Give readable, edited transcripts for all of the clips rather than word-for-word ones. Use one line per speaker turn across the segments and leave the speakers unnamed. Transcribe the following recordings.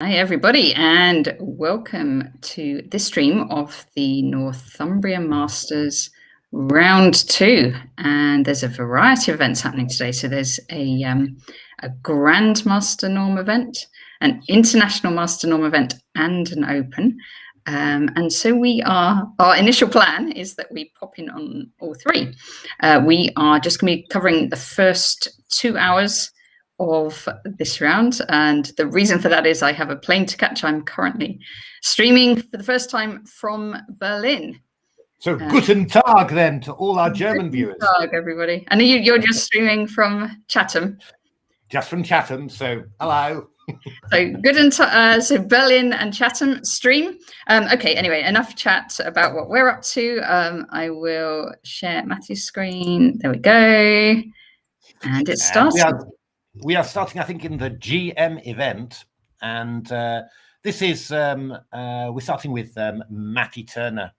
Hi everybody, and welcome to this stream of the Northumbria Masters Round 2. And there's a variety of events happening today. So there's a Grandmaster Norm event, an International Master Norm event, and an Open. And so our initial plan is that we pop in on all three. We are just going to be covering the first 2 hours of this round, and the reason for that is I have a plane to catch. I'm currently streaming for the first time from Berlin.
So guten Tag then to all our German viewers.
Guten Tag, everybody. And you're just streaming from Chatham.
Just from Chatham, so hello.
So Berlin and Chatham stream. Okay, anyway, enough chat about what we're up to. I will share Matthew's screen. There we go. And it starts.
We are starting, I think, in the GM event, and this is we're starting with Matty Turner,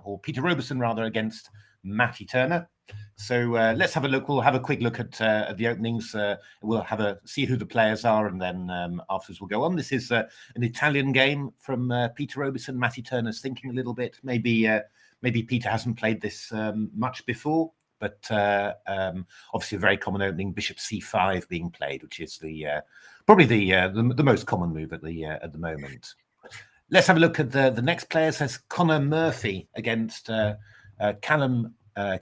or Peter Robertson rather, against Matty Turner. So let's have a look. We'll have a quick look at the openings. We'll see who the players are, and then afterwards we'll go on. This is an Italian game from Peter Robertson. Matty Turner's thinking a little bit. Maybe Peter hasn't played this much before. But obviously a very common opening, Bishop C5 being played, which is probably the most common move at the moment. Let's have a look at the next player. Says Conor Murphy against Callum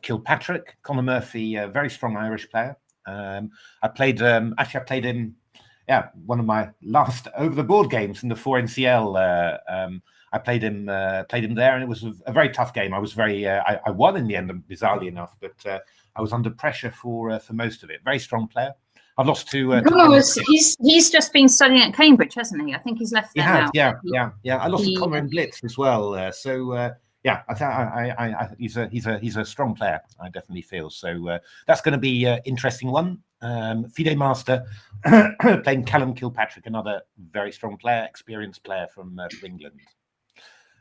Kilpatrick. Conor Murphy, a very strong Irish player. I played him. Yeah, one of my last over the board games in the 4NCL. I played him there, and it was a very tough game. I was I won in the end, bizarrely enough, but I was under pressure for most of it. Very strong player. I've lost to.
He's just been studying at Cambridge, hasn't he? I think he's left there now.
Yeah. I lost to Conor in Blitz as well. He's a strong player. I definitely feel so. That's going to be an interesting one. FIDE Master playing Callum Kilpatrick, another very strong player, experienced player from England.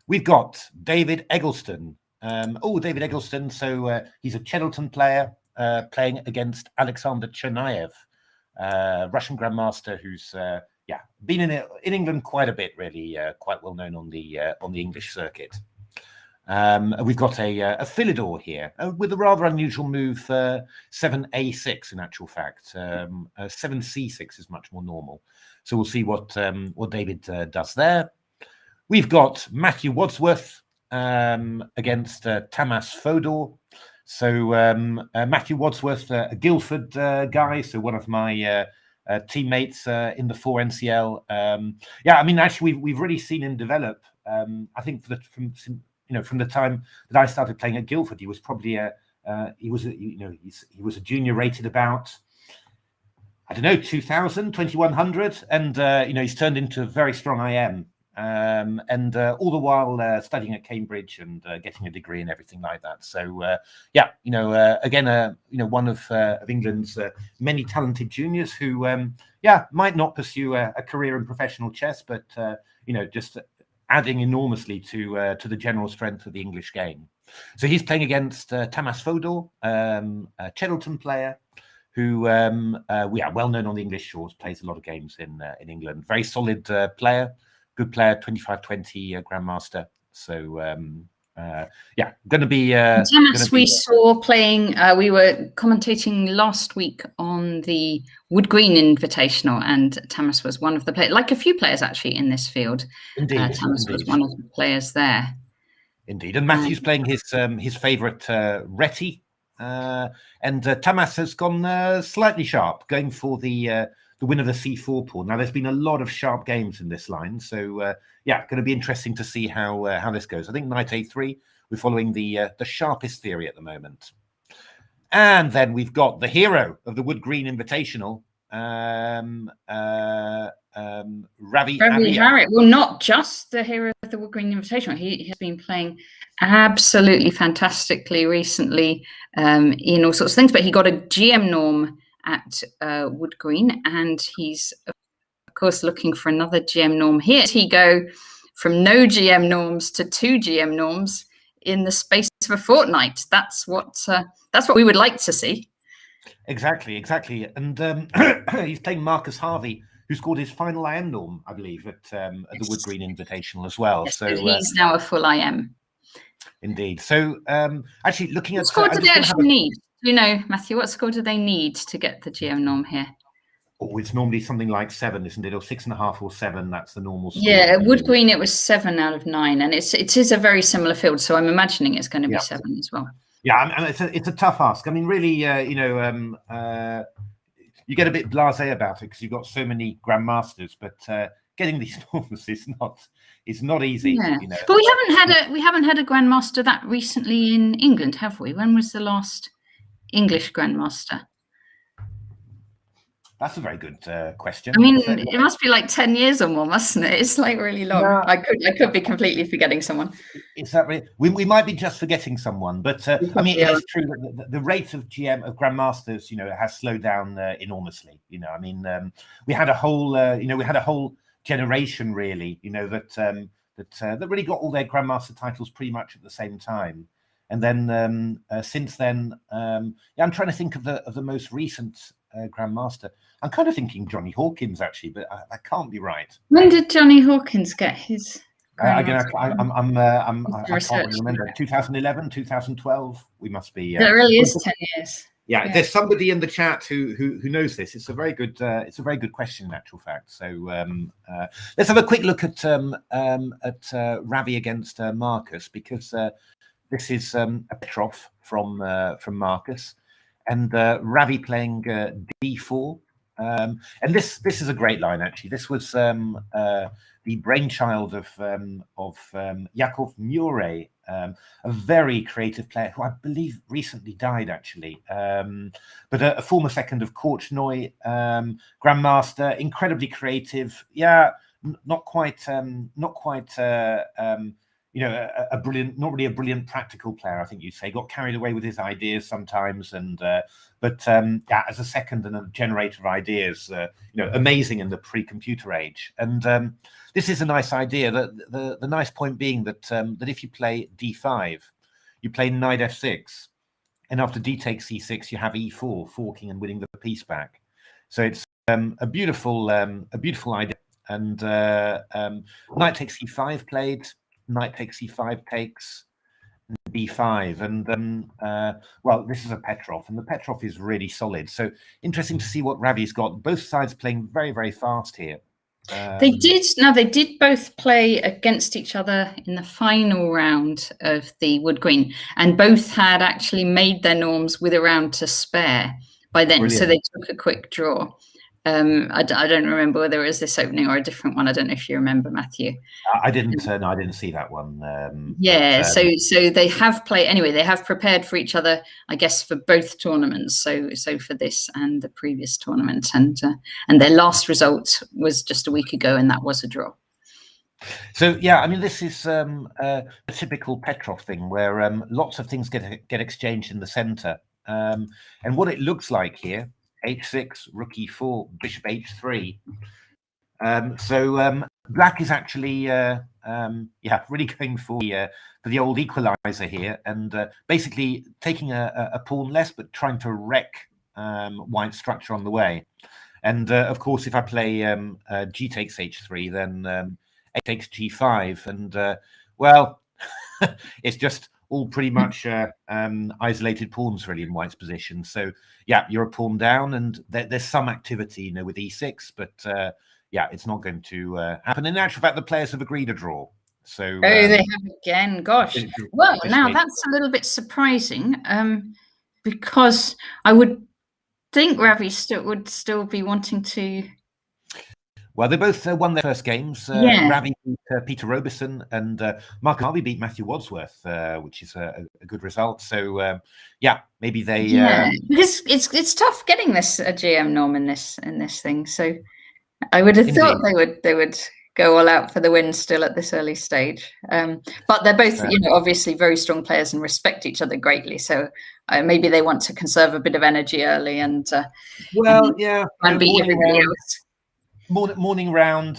We've got David Eggleston. David Eggleston. So he's a Cheddleton player playing against Alexander Chernayev, Russian Grandmaster, who's been in England quite a bit, really, quite well known on the English circuit. We've got a Philidor here with a rather unusual move, 7A6 in actual fact. 7C6 is much more normal. So we'll see what David does there. We've got Matthew Wadsworth against Tamas Fodor. So Matthew Wadsworth, a Guildford guy, so one of my teammates in the 4NCL. Actually, we've really seen him develop. I think from the time that I started playing at Guildford, he was probably he was a junior rated about 2000, 2100, and he's turned into a very strong IM. And all the while studying at Cambridge and getting a degree and everything like that. So again, one of England's many talented juniors who might not pursue a career in professional chess, but just adding enormously to the general strength of the English game. So he's playing against Tamas Fodor, a Cheddleton player who we are well known on the English shores, plays a lot of games in England. Very solid player. Good player, 25-20 Grandmaster. So, going to be...
Tamas we saw playing, we were commentating last week on the Wood Green Invitational, and Tamas was one of the players, like a few players actually in this field.
Indeed.
Tamas was one of the players there.
Indeed. And Matthew's playing his favourite Reti. And Tamas has gone slightly sharp, going for the win of the C4 pawn. Now, there's been a lot of sharp games in this line, so going to be interesting to see how this goes. I think knight A3. We're following the sharpest theory at the moment, and then we've got the hero of the Wood Green Invitational, Ravi
Harriet. Well, not just the hero of the Wood Green Invitational. He has been playing absolutely fantastically recently in all sorts of things, but he got a GM norm at Wood Green, and he's of course looking for another GM norm. Here he go from no GM norms to 2 GM norms in the space of a fortnight. That's what we would like to see.
Exactly. And he's playing Marcus Harvey who scored his final IM norm, I believe, at the Wood Green Invitational as well.
Yes,
so
he's now a full IM.
Indeed. So actually, looking
What
at
score do they actually need? Do you know, Matthew? What score do they need to get the GM norm here?
Oh, it's normally something like 7, isn't it, or 6.5 or 7? That's the normal score.
Yeah, at Wood Green it was 7 out of 9, and it is a very similar field, so I'm imagining it's going to be 7 as well.
Yeah, and it's a tough ask. I mean, really, you know, you get a bit blasé about it because you've got so many Grandmasters, but getting these norms is not easy.
Yeah.
You know?
But we haven't had a Grandmaster that recently in England, have we? When was the last English Grandmaster?
That's a very good question.
I mean, it must be like 10 years or more, mustn't it? It's like really long. No, I could be completely forgetting someone.
Is that really? We might be just forgetting someone, but I mean, it is true that the rate of Grandmasters, you know, has slowed down enormously. You know, I mean, we had a whole, you know, we had a whole generation really, you know, that really got all their Grandmaster titles pretty much at the same time. And then since then, yeah, I'm trying to think of the most recent Grandmaster. I'm kind of thinking Johnny Hawkins actually, but that can't be right.
When did Johnny Hawkins get his?
Again, I can't really remember. 2011, 2012. We must be.
It really is 10 years.
Yeah, there's somebody in the chat who knows this. It's a very good question in actual fact. So let's have a quick look at Ravi against Marcus, because this is a Petrov from Marcus, and Ravi playing d4. And this is a great line actually. This was the brainchild of Yakov Murray, a very creative player who I believe recently died actually, but a former second of Korchnoi, Grandmaster, incredibly creative. Yeah, not quite you know, a brilliant, not really a brilliant practical player, I think you'd say. Got carried away with his ideas sometimes, and but yeah, as a second and a generator of ideas, you know, amazing in the pre-computer age. And this is a nice idea. The nice point being that that if you play d5, you play knight f6, and after d takes c6, you have e4, forking and winning the piece back. So it's a beautiful idea. And knight takes e5 played. Knight takes c5 takes, d5, and well, this is a Petrov, and the Petrov is really solid. So interesting to see what Ravi's got. Both sides playing very, very fast here.
They did both play against each other in the final round of the Wood Green, and both had actually made their norms with a round to spare by then. Brilliant. So they took a quick draw. I don't remember whether it was this opening or a different one. I don't know if you remember, Matthew.
I didn't. No, I didn't see that one.
Yeah. So they have played anyway. They have prepared for each other, I guess, for both tournaments. So for this and the previous tournament, and their last result was just a week ago, and that was a draw.
So yeah, I mean, this is a typical Petrov thing where lots of things get exchanged in the center, and what it looks like here. H6, rook e4, bishop h3. So black is actually, yeah, really going for the old equalizer here, and basically taking a pawn less, but trying to wreck white's structure on the way. And of course, if I play g takes h3, then h takes g5, and well, it's just all pretty much isolated pawns really in white's position. So yeah, you're a pawn down, and there's some activity, you know, with e6, but yeah, it's not going to happen. In actual fact, the players have agreed a draw. So
they have again. Gosh, well, now that's a little bit surprising, because I would think Ravi would still be wanting to.
Well, they both won their first games.
Yeah.
Ravi beat Peter Robertson, and Mark Harvey beat Matthew Wadsworth, which is a good result. So yeah, maybe they.
Yeah, because it's tough getting this a GM norm in this thing. So I would have thought they would go all out for the win still at this early stage. But they're both, you know, obviously very strong players and respect each other greatly. So maybe they want to conserve a bit of energy early and
yeah,
and beat everybody else.
Morning round,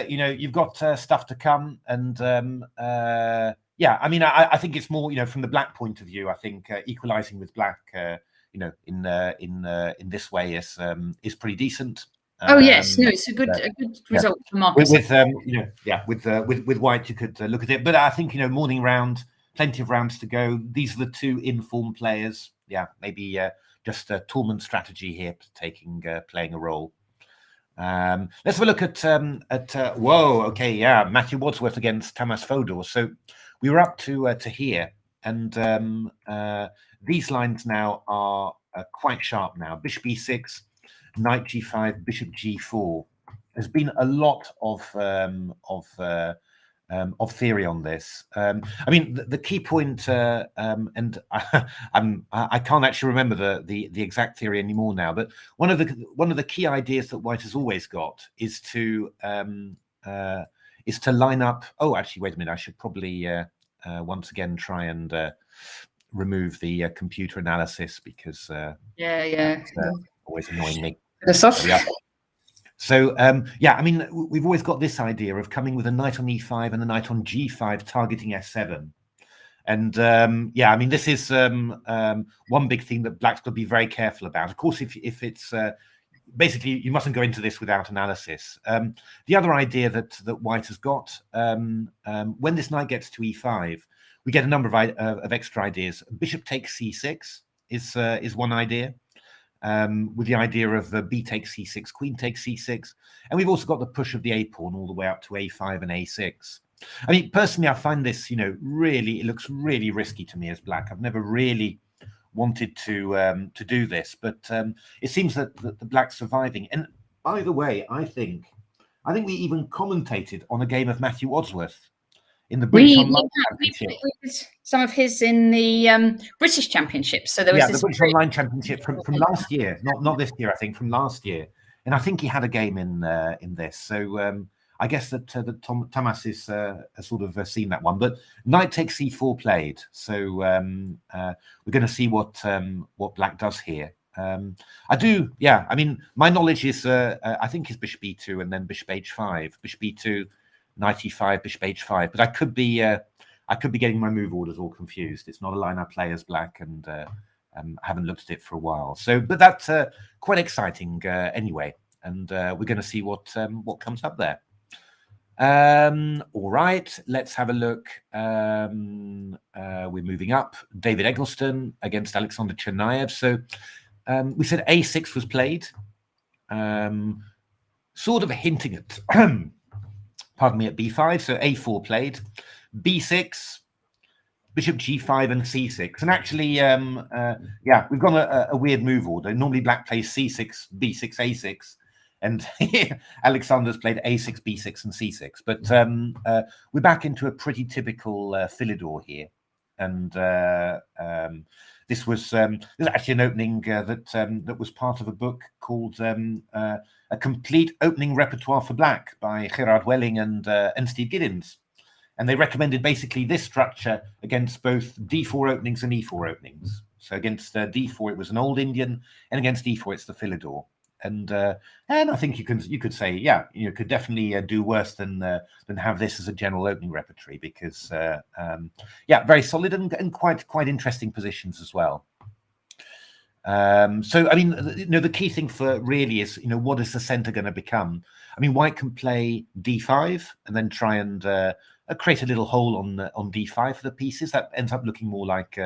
you know, you've got stuff to come, and yeah, I mean, I think it's more, you know, from the black point of view. I think equalizing with black, you know, in this way is pretty decent.
Oh yes, no, it's a good result for Marcus.
With white, you could look at it, but I think morning round, plenty of rounds to go. These are the two informed players. Yeah, maybe just a tournament strategy here, playing a role. Let's have a look at Matthew Wadsworth against Tamas Fodor. So we were up to here, and these lines now are quite sharp now. Bishop e6, knight g5, bishop g4. There's been a lot of theory on this. I mean, the key point, and I can't actually remember the exact theory anymore now. But one of the key ideas that White has always got is to line up. Oh, actually, wait a minute. I should probably once again try and remove the computer analysis, because
that's
always annoying me. So I mean, we've always got this idea of coming with a knight on e5 and a knight on g5 targeting s7. And I mean, this is one big thing that Black's got to be very careful about. Of course, if it's basically, you mustn't go into this without analysis. The other idea that White has got, when this knight gets to e5, we get a number of extra ideas. Bishop takes c6 is one idea. With the idea of b takes c6, queen takes c6, and we've also got the push of the a pawn all the way up to a5 and a6. I mean, personally, I find this, really, it looks really risky to me as Black. I've never really wanted to do this, but it seems that the Black's surviving. And by the way, I think we even commentated on a game of Matthew Wadsworth in the British Online Championship.
Some of his in the British Championship. So there was
the British Online Championship from last year, not this year, I think, from last year. And I think he had a game in this. So I guess that Tamas is sort of seen that one. But knight takes c4 played. So we're going to see what Black does here. I mean, my knowledge is, I think, is bishop e2 and then bishop h5, bishop e2, knight e5, bishop h5, but I could be getting my move orders all confused. It's not a line I play as Black, and haven't looked at it for a while. So, but that's quite exciting anyway, and we're going to see what comes up there. All right, let's have a look. We're moving up. David Eggleston against Alexander Chernayev. So we said a6 was played, sort of hinting at. Pardon me, at b5, so a4 played, b6, bishop g5 and c6. And actually, we've got a weird move order. Normally Black plays c6, b6, a6, and Alexander's played a6, b6 and c6. But we're back into a pretty typical Philidor here. And this was actually an opening that was part of a book called A Complete Opening Repertoire for Black by Gerard Welling and Steve Giddens. And they recommended basically this structure against both d4 openings and e4 openings. So against d4, it was an old Indian, and against e4, it's the Philidor. And I think you could say, you could definitely do worse than have this as a general opening repertory, because very solid and quite interesting positions as well. So I mean, the key thing for really is, what is the center going to become? I mean, White can play d5 and then try and create a little hole on d5 for the pieces. That ends up looking more like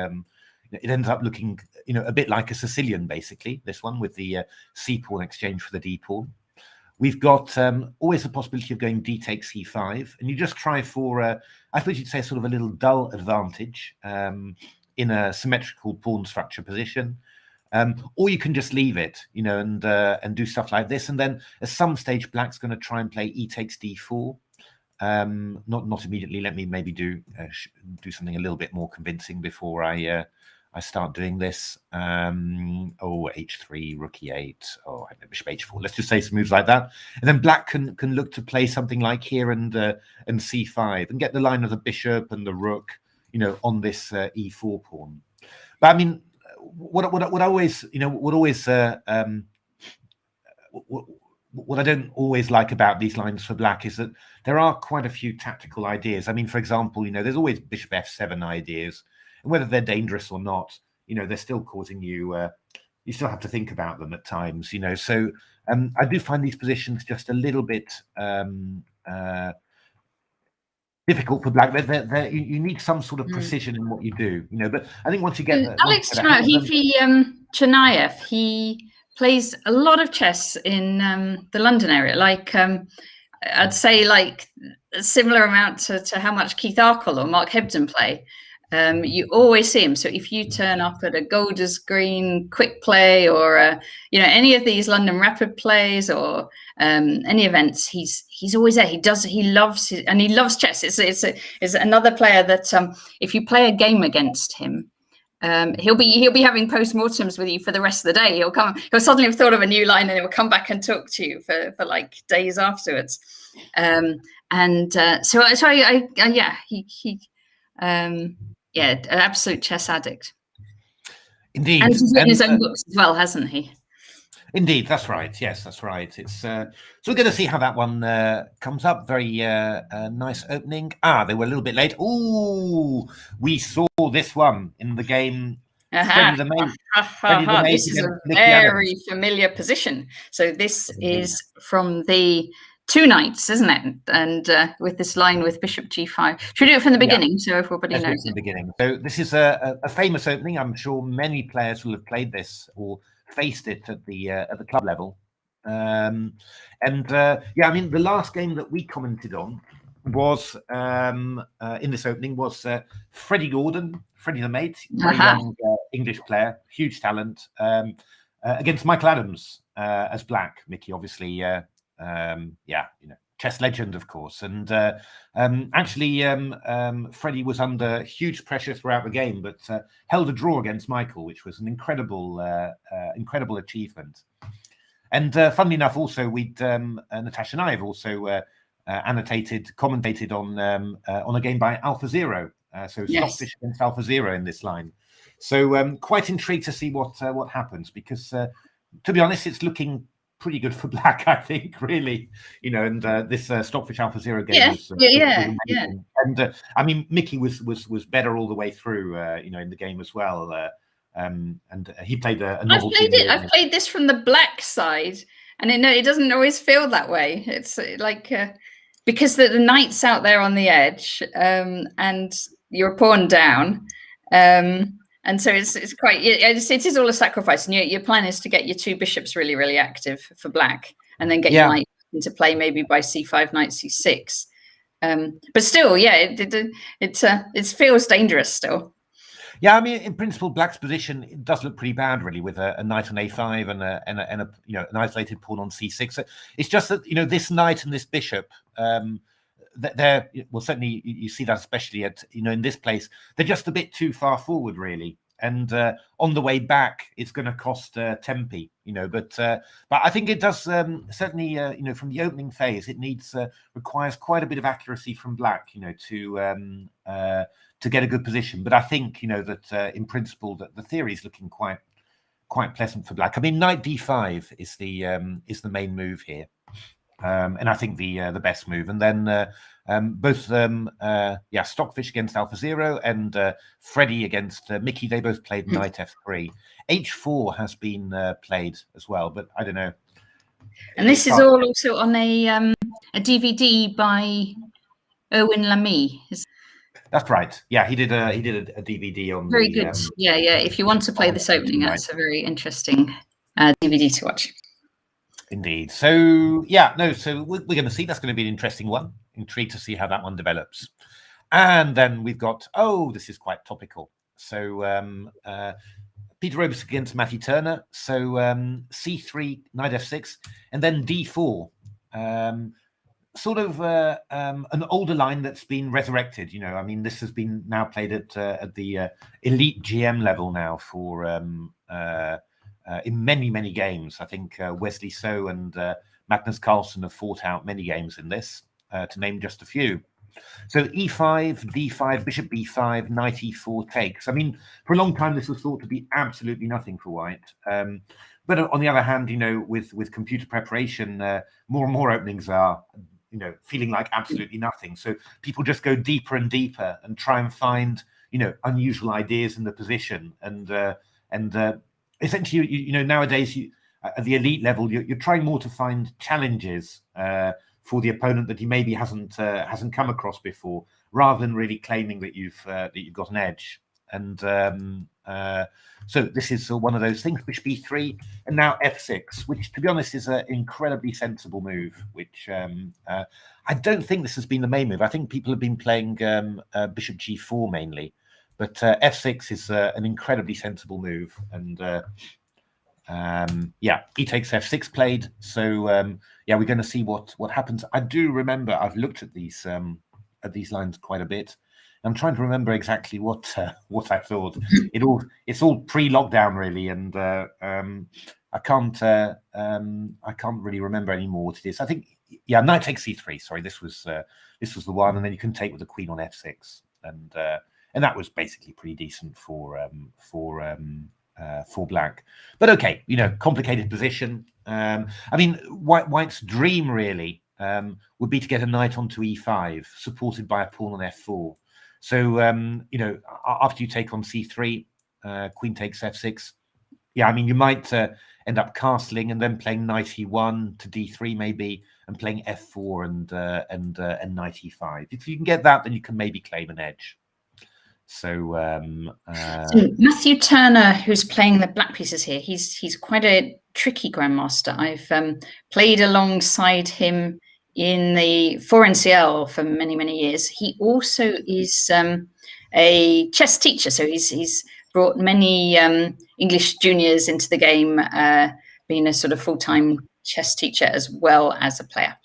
it ends up looking, a bit like a Sicilian, basically, this one, with the c pawn exchange for the d pawn. We've got always the possibility of going d takes c5, and you just try for, I suppose you'd say, sort of a little dull advantage in a symmetrical pawn structure position. Or you can just leave it, and do stuff like this. And then at some stage, Black's going to try and play e takes d4. Not immediately. Let me maybe do something a little bit more convincing before I start doing this. H3, rook e8. Oh, I know, bishop h4. Let's just say some moves like that, and then Black can look to play something like here and c5 and get the line of the bishop and the rook, on this e4 pawn. But I mean, what I don't always like about these lines for Black is that there are quite a few tactical ideas. I mean, for example, there's always bishop f7 ideas, and whether they're dangerous or not, they're still causing you you still have to think about them at times, you know. So I do find these positions just a little bit difficult for black. You need some sort of precision in what you do, you know. But I think once you get
Alex Chanayev, he plays a lot of chess in the London area, like I'd say like a similar amount to how much Keith Arkle or Mark Hebden play. You always see him. So if you turn up at a Golders Green quick play or you know, any of these London Rapid plays or any events, he's always there. He loves chess. It's another player that if you play a game against him, he'll be having postmortems with you for the rest of the day. He'll suddenly have thought of a new line and he'll come back and talk to you for like days afterwards. Yeah, an absolute chess addict.
Indeed.
And he's written his own books as well, hasn't he?
Indeed, that's right. Yes, that's right. It's so we're going to see how that one comes up. Very nice opening. They were a little bit late. Ooh, we saw this one in the game. Freddie the Mate.
This is a very familiar position. So this is from the two knights, isn't it? And with this line with Bishop G5. Should we do it from the beginning so everybody knows it?
From the beginning. So this is a famous opening. I'm sure many players will have played this or faced it at the club level. I mean, the last game that we commented on was in this opening was Freddie Gordon, Freddie the Mate, very young English player, huge talent, against Michael Adams as black. Mickey, obviously, chess legend, of course. And Freddie was under huge pressure throughout the game, but held a draw against Michael, which was an incredible achievement. And funnily enough, also Natasha and I have also commentated on a game by AlphaZero. Stockfish against AlphaZero in this line. So quite intrigued to see what happens, because to be honest, it's looking pretty good for black, I think, really, you know. And this Stockfish AlphaZero game was amazing. And I mean, Mickey was better all the way through, you know, in the game as well. And he played a novelty.
I've played this from the black side, and it doesn't always feel that way. It's like because the knight's out there on the edge, and you're pawn down. And so it's quite, it is all a sacrifice. And your plan is to get your two bishops really, really active for black, and then get your knight into play maybe by c5, knight c6. But still, it feels dangerous still.
Yeah, I mean, in principle, black's position, it does look pretty bad, really, with a knight on a5 and a you know, an isolated pawn on c6. So it's just that, you know, this knight and this bishop, they're, well, certainly you see that especially at, you know, in this place, they're just a bit too far forward, really. And on the way back, it's going to cost tempi, you know. But I think it does certainly, you know, from the opening phase, it requires quite a bit of accuracy from black, you know, to get a good position. But I think, you know, that in principle, that the theory is looking quite pleasant for black. I mean, knight d5 is the main move here. And I think the best move, and then both Stockfish against AlphaZero and Freddie against Mickey. They both played knight f3. h4 has been played as well, but I don't know.
And this is all also on a DVD by Owen Lamy.
That's right. Yeah, he did a DVD on.
Very good. Yeah. If you want to play this opening, that's a very interesting DVD to watch.
Indeed. So so we're going to see. That's going to be an interesting one. Intrigued to see how that one develops. And then we've got, this is quite topical. So Peter Robertson against Matthew Turner. So c3, knight f6, and then d4. Sort of an older line that's been resurrected. You know, I mean, this has been now played at the elite GM level now for in many games. I think Wesley So and Magnus Carlsen have fought out many games in this, to name just a few. So e5, d5, bishop b5, knight e4 takes. I mean, for a long time, this was thought to be absolutely nothing for white. But on the other hand, you know, with computer preparation, more and more openings are, you know, feeling like absolutely nothing. So people just go deeper and deeper and try and find, you know, unusual ideas in the position. And essentially, you know, nowadays at the elite level, you're trying more to find challenges for the opponent that he maybe hasn't come across before, rather than really claiming that you've got an edge. And so this is one of those things. Bishop b3 and now f6, which, to be honest, is an incredibly sensible move. Which I don't think this has been the main move. I think people have been playing bishop g4 mainly, but f6 is an incredibly sensible move. And yeah, e takes f6 played. So yeah, we're going to see what happens. I do remember I've looked at these lines quite a bit. I'm trying to remember exactly what I thought. It's all pre-lockdown really, and I can't really remember anymore what it is. I think, yeah, knight takes c3. Sorry, this was the one, and then you can take with the queen on f6, and that was basically pretty decent for black. But okay, you know, complicated position. I mean, White's dream really would be to get a knight onto e5, supported by a pawn on f4. So, you know, after you take on c3, queen takes f6. Yeah, I mean, you might end up castling and then playing knight e1 to d3 maybe, and playing f4 and knight e5. If you can get that, then you can maybe claim an edge. So,
so Matthew Turner, who's playing the black pieces here, he's quite a tricky grandmaster. I've played alongside him in the 4NCL for many years. He also is a chess teacher, so he's brought many English juniors into the game, being a sort of full-time chess teacher as well as a player.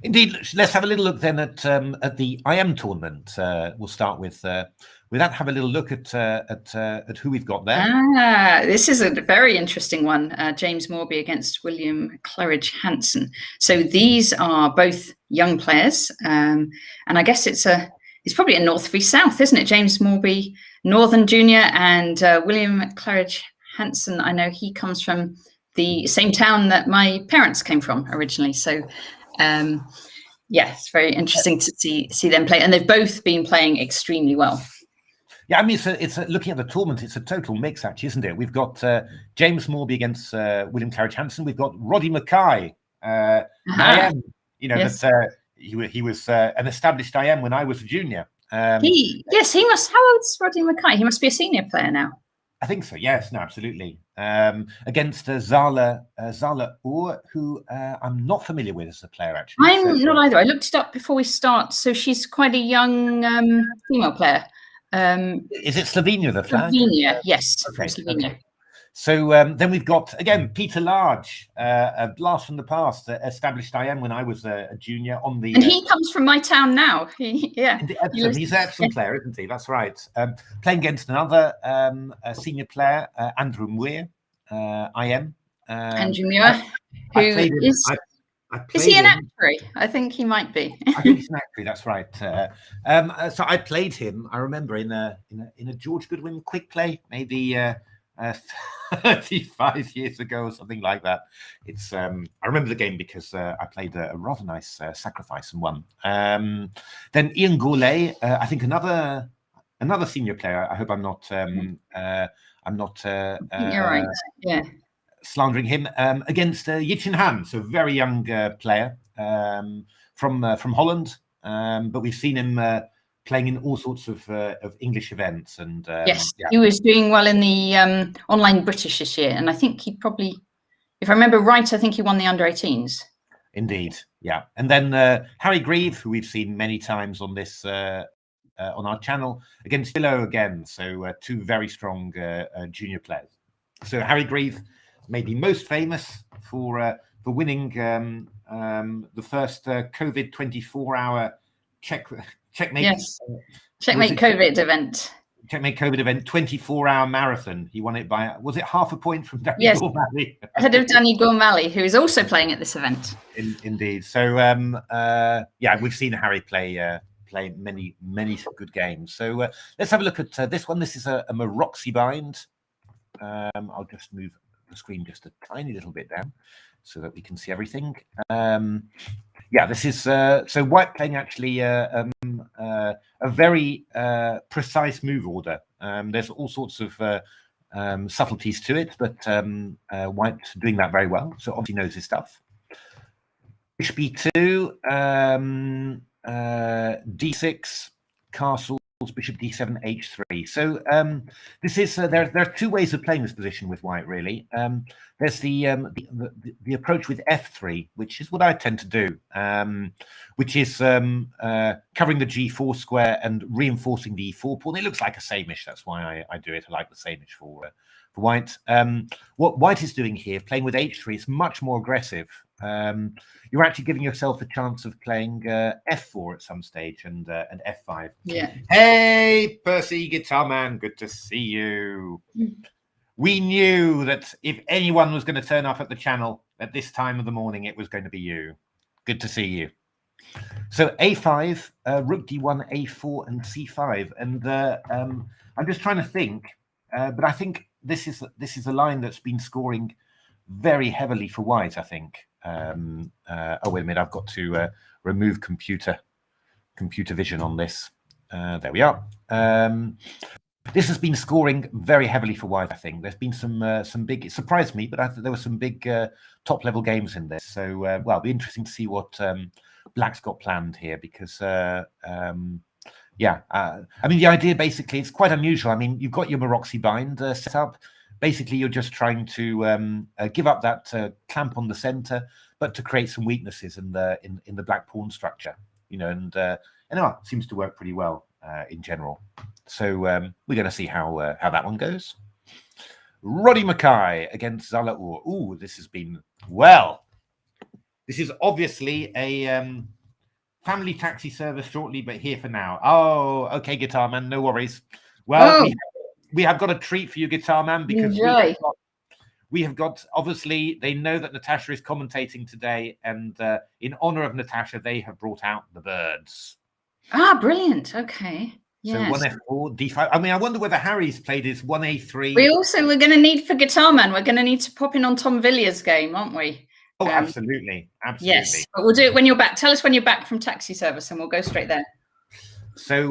Indeed, let's have a little look then at the IM tournament. We'll start with that. Have a little look at who we've got there.
This is a very interesting one. James Morby against William Cleridge Hanson. So these are both young players, and I guess it's probably a north v south, isn't it? James Morby, Northern Junior, and William Cleridge Hanson. I know he comes from the same town that my parents came from originally. So. Yeah, it's very interesting to see them play, and they've both been playing extremely well.
Yeah, I mean, it's looking at the tournament, it's a total mix, actually, isn't it? We've got James Morby against William Cleridge Hanson. We've got Roddy Mckay, IM. You know, yes. That he was an established IM when I was a junior.
He must. How old's Roddy Mckay? He must be a senior player now.
I think so. Yes, no, absolutely. Against Sadler, who I'm not familiar with as a player, actually.
I'm not either. I looked it up before we start. So she's quite a young female player.
Is it Slovenia, the flag?
Slovenia, yes.
Okay,
Slovenia.
Okay. So then we've got, again, Peter Large, a blast from the past, established IM when I was a junior on the...
And he comes from my town now. He's
an excellent player, isn't he? That's right. Playing against another senior player, Andrew Muir, IM.
Andrew Muir, who is... Is he an actuary? I think he might be.
I think he's an actuary. That's right. So I played him. I remember in a George Goodwin quick play, maybe 35 years ago or something like that. It's I remember the game because I played a rather nice sacrifice and won. Then Ian Goulet, I think another senior player. I hope I'm not.
You're right. Yeah.
Slandering him against Yichin Han, so very young player from Holland, but we've seen him playing in all sorts of English events. And
yes, yeah. He was doing well in the online British this year, and I think he probably, if I remember right, I think he won the under-18s.
Indeed, yeah. And then Harry Grieve, who we've seen many times on this on our channel, against Willow again. So two very strong junior players. So Harry Grieve, maybe most famous for winning the first COVID 24-hour checkmate.
Yes. Checkmate COVID event.
Checkmate COVID event, 24-hour marathon. He won it by, was it half a point from Danny Gormley?
Ahead of Danny Gormley, who is also playing at this event.
Indeed. So yeah, we've seen Harry play many good games. So let's have a look at this one. This is a Maroczy bind. I'll just move the screen just a tiny little bit down so that we can see everything. Yeah, this is so White playing actually a very precise move order. There's all sorts of subtleties to it, but White doing that very well. So obviously knows his stuff. Bishop e2, d6, castles, bishop d7, h3. So this is there are two ways of playing this position with White, really. There's the approach with f3, which is what I tend to do, which is covering the g4 square and reinforcing the e4 pawn. It looks like a samish. That's why I do it. I like the samish for White. What White is doing here, playing with h3, is much more aggressive. You're actually giving yourself a chance of playing f4 at some stage and f5.
Yeah.
Hey, Percy, guitar man, good to see you. We knew that if anyone was going to turn up at the channel at this time of the morning, it was going to be you. Good to see you. So a5, rook d1, a4, and c5, and I'm just trying to think, but I think this is a line that's been scoring very heavily for White, I think. Oh, wait a minute, I've got to remove computer vision on this. There we are. This has been scoring very heavily for White, I think. There's been some big, it surprised me, but I thought there were some big top-level games in this. So, well, it'll be interesting to see what Black's got planned here, because, yeah, I mean, the idea basically, it's quite unusual. I mean, you've got your Maroczy bind set up. Basically, you're just trying to give up that clamp on the center, but to create some weaknesses in the black pawn structure, you know, and it seems to work pretty well in general. So we're going to see how that one goes. Roddy Mckay against Sadler. Ooh, this has been well. This is obviously a family taxi service shortly, but here for now. Oh, okay, guitar man, no worries. Well, we have got a treat for you, guitar man, because we have got, obviously, they know that Natasha is commentating today, and in honor of Natasha, they have brought out the birds.
Ah, brilliant. Okay.
Yes. So 1f4, d5. I mean, I wonder whether Harry's played his 1a3.
We're going to need, for guitar man, we're going to need to pop in on Tom Villiers' game, aren't we?
Oh, absolutely. Absolutely.
Yes, but we'll do it when you're back. Tell us when you're back from taxi service, and we'll go straight there.
So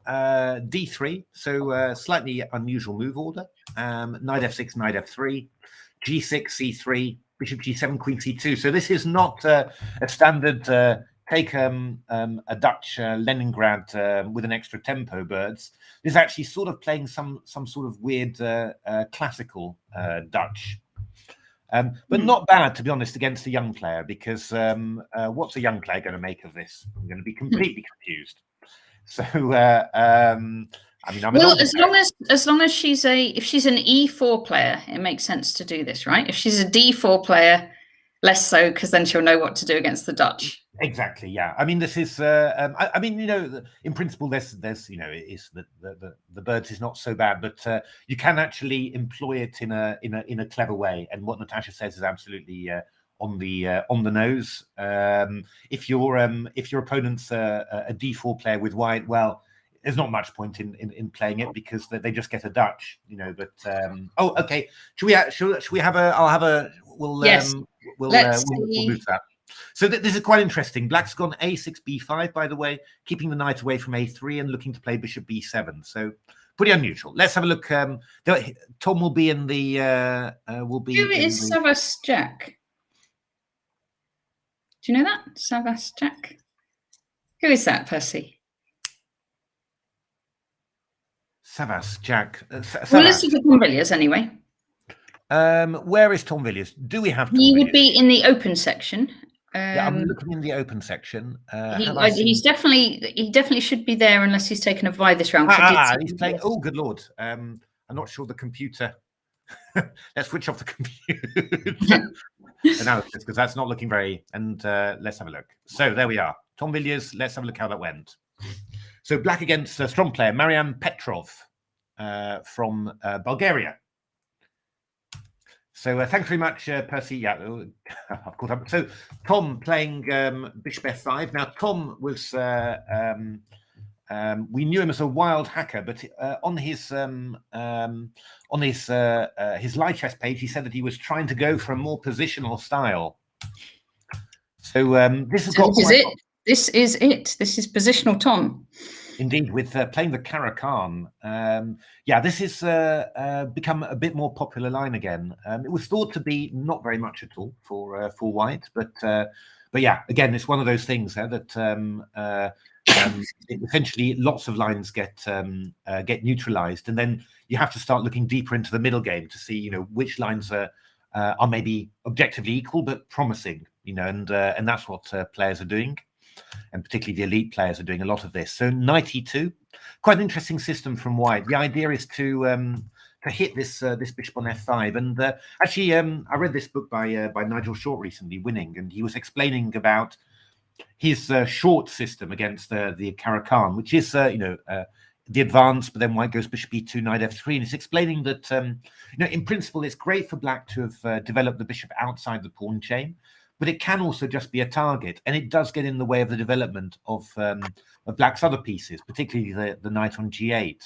d3, so slightly unusual move order. Knight f6, knight f3, g6, c3, bishop g7, queen c2. So this is not a standard take a Dutch Leningrad with an extra tempo birds. This is actually sort of playing some sort of weird classical Dutch. But not bad, to be honest, against a young player, because what's a young player going to make of this? I'm going to be completely confused. So, I mean,
as long as she's if she's an E4 player, it makes sense to do this, right? If she's a D4 player, less so, because then she'll know what to do against the Dutch.
Exactly. Yeah. I mean, this is. I mean, you know, in principle, there's you know, it's the birds is not so bad, but you can actually employ it in a clever way. And what Natasha says is absolutely on the nose. If your opponent's a D4 player with White, well, there's not much point in playing it, because they just get a Dutch, you know. But oh, okay. Should we have a? I'll have a. We'll
yes.
We'll move that. So this is quite interesting. Black's gone a6, b5, by the way, keeping the knight away from a3 and looking to play bishop b7. So pretty unusual. Let's have a look. Tom will be in the. Who
is Savas Jack? Do you know that? Savas Jack? Who is that, Percy?
Savas Jack.
Well, let's look at Tom Villiers anyway.
Where is Tom Villiers? Do we have Tom
He
Villiers?
would be in the open section.
Yeah, I'm looking in the open section.
He definitely should be there, unless he's taken a VI this round.
He's playing. Oh, good lord! I'm not sure the computer. Let's switch off the computer analysis, because that's not looking very. And let's have a look. So there we are, Tom Villiers. Let's have a look how that went. So Black against a strong player, Marianne Petrov from Bulgaria. So thanks very much, Percy. Yeah, I've caught up. So Tom playing bishop f5. Now Tom was we knew him as a wild hacker, but on his live chess page, he said that he was trying to go for a more positional style. So this has got.
This is it. This is positional Tom.
Indeed, with playing the Caracan, yeah, this has become a bit more popular line again. It was thought to be not very much at all for white, but yeah, again, it's one of those things that essentially lots of lines get neutralized, and then you have to start looking deeper into the middle game to see, which lines are maybe objectively equal but promising, and that's what players are doing. And particularly the elite players are doing a lot of this. So knight e2, quite an interesting system from white. The idea is to hit this bishop on f5. And actually, I read this book by Nigel Short recently, Winning, and he was explaining about his short system against the Caracan, which is the advance, but then white goes bishop e2, knight f3, and it's explaining that in principle it's great for black to have developed the bishop outside the pawn chain. But it can also just be a target, and it does get in the way of the development of black's other pieces, particularly the knight on g8.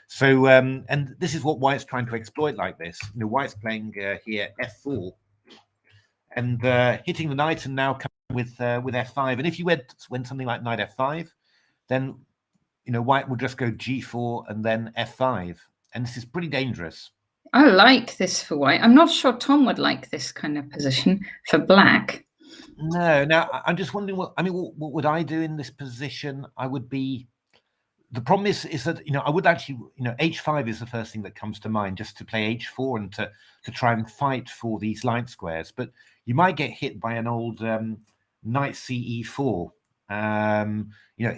So, and this is what white's trying to exploit like this. White's playing here f4, and hitting the knight, and now coming with f5. And if you went something like knight f5, then white will just go g4 and then f5, and this is pretty dangerous.
I like this for white. I'm not sure Tom would like this kind of position for black.
No, now I'm just wondering what would I do in this position? I would be. The problem is that I would actually h5 is the first thing that comes to mind, just to play h4 and to try and fight for these light squares. But you might get hit by an old knight ce4,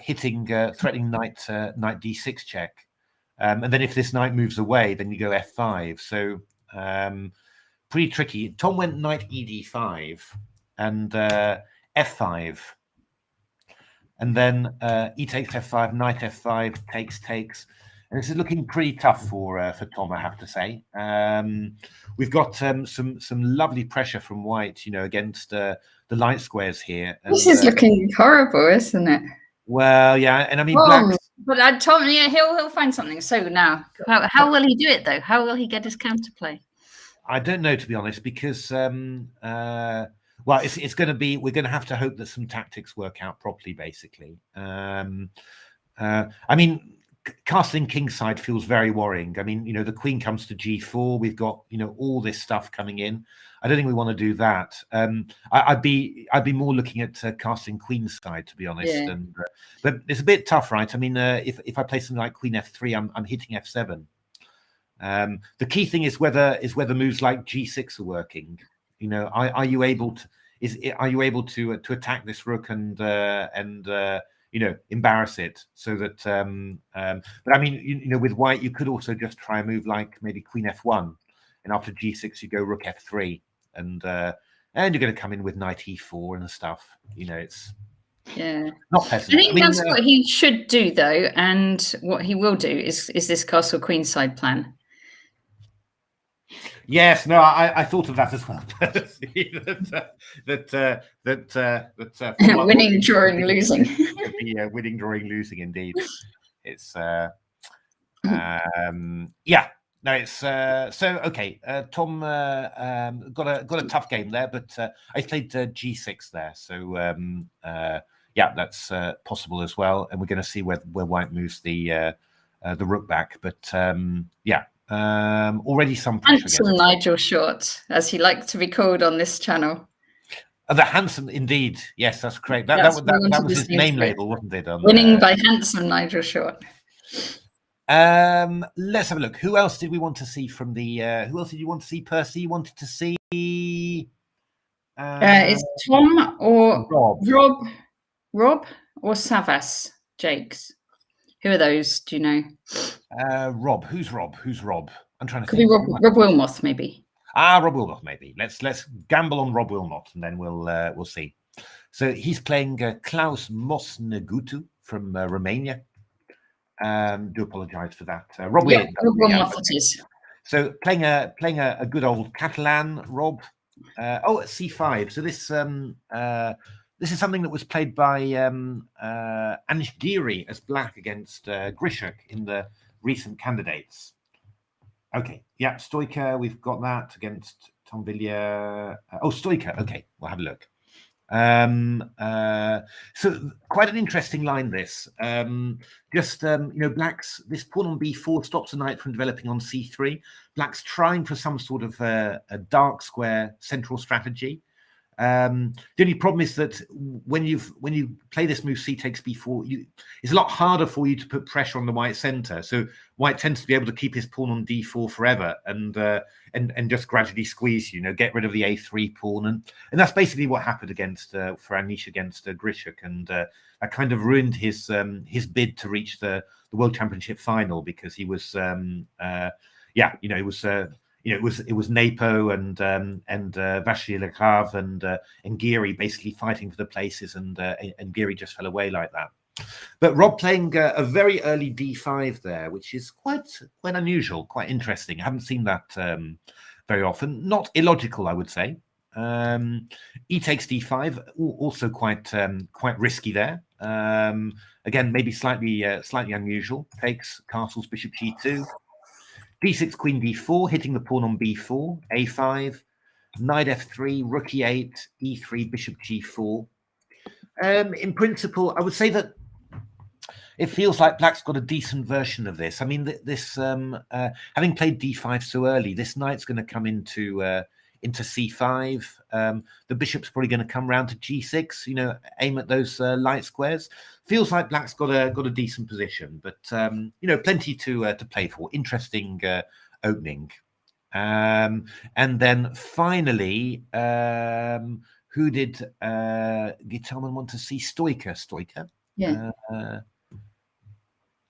hitting threatening knight d6 check. And then if this knight moves away, then you go f5. So pretty tricky. Tom went knight ed5 and f5. And then e takes f5, knight f5, takes. And this is looking pretty tough for Tom, I have to say. We've got some lovely pressure from white, against the light squares here. And,
this is looking horrible, isn't it?
Well, yeah, and I mean, black.
But Tom, yeah, he'll find something. So now, how will he do it though? How will he get his counterplay?
I don't know, to be honest, because well, it's going to be. We're going to have to hope that some tactics work out properly. Basically, I mean, casting kingside feels very worrying. I mean, the queen comes to g4. We've got all this stuff coming in. I don't think we want to do that. I'd be more looking at casting queenside, to be honest. Yeah. And but it's a bit tough, right? I mean, if I play something like queen f3, I'm hitting f7. The key thing is whether moves like g6 are working. Are you able to attack this rook and embarrass it so that but I mean, with white you could also just try a move like maybe queen f1, and after g6 you go rook f3, and you're going to come in with knight e4 and stuff. It's not pleasant.
I think that's what he should do though, and what he will do is this castle queenside plan.
Yes, no, I thought of that as well.
Winning, drawing, losing.
Winning, drawing, losing. Indeed, it's yeah. No, it's so okay. Tom got a tough game there, but I played g6 there, so yeah, that's possible as well. And we're going to see where white moves the rook back, but yeah. Already some pressure.
Hanson Nigel Short, as he likes to be called on this channel.
The Hanson, indeed. Yes, that's correct. That was his name label, wasn't it?
Winning by Hanson Nigel Short.
Let's have a look. Who else did we want to see from the? Who else did you want to see? Percy wanted to see.
Is Tom or Rob or Savas Jakes? Who are those? Do you know?
Rob. Who's Rob? Who's Rob? I'm trying to
think. Could be Rob Wilmoth, maybe.
Rob Wilmoth, maybe. Let's gamble on Rob Wilmoth, and then we'll see. So he's playing Klaus Mosnegutu from Romania. Do apologise for that. Rob
Wilmoth it is.
So playing a good old Catalan, Rob. C5. So this is something that was played by Anish Giri as black against Grishak in the recent candidates. Okay, yeah, Stoica, we've got that against Tom Villiers. Stoica, okay, we'll have a look. So quite an interesting line, this. Black's, this pawn on b4 stops the knight from developing on c3. Black's trying for some sort of a dark square central strategy. The only problem is that when you play this move c takes b4, it's a lot harder for you to put pressure on the white center. So white tends to be able to keep his pawn on d4 forever and just gradually squeeze get rid of the a3 pawn, and that's basically what happened against for Anish against Grishuk, and that kind of ruined his bid to reach the World Championship final, because he was it was Napo and Vasily Legrave and Geary basically fighting for the places, and Geary just fell away like that. But Rob playing a very early d5 there, which is quite unusual, quite interesting. I haven't seen that very often. Not illogical, I would say. E takes d5, also quite risky there. Again, maybe slightly unusual. Takes, castles, bishop g2. d6, queen d4, hitting the pawn on b4, a5, knight f3, rook e8, e3, bishop g4. In principle, I would say that it feels like Black's got a decent version of this. I mean, this having played d5 so early, this knight's going to come into c5. The bishop's probably going to come round to g6. Aim at those light squares. Feels like Black's got a decent position, but plenty to play for. Interesting opening. And then finally, who did Guitarman want to see? Stoica.
Yeah.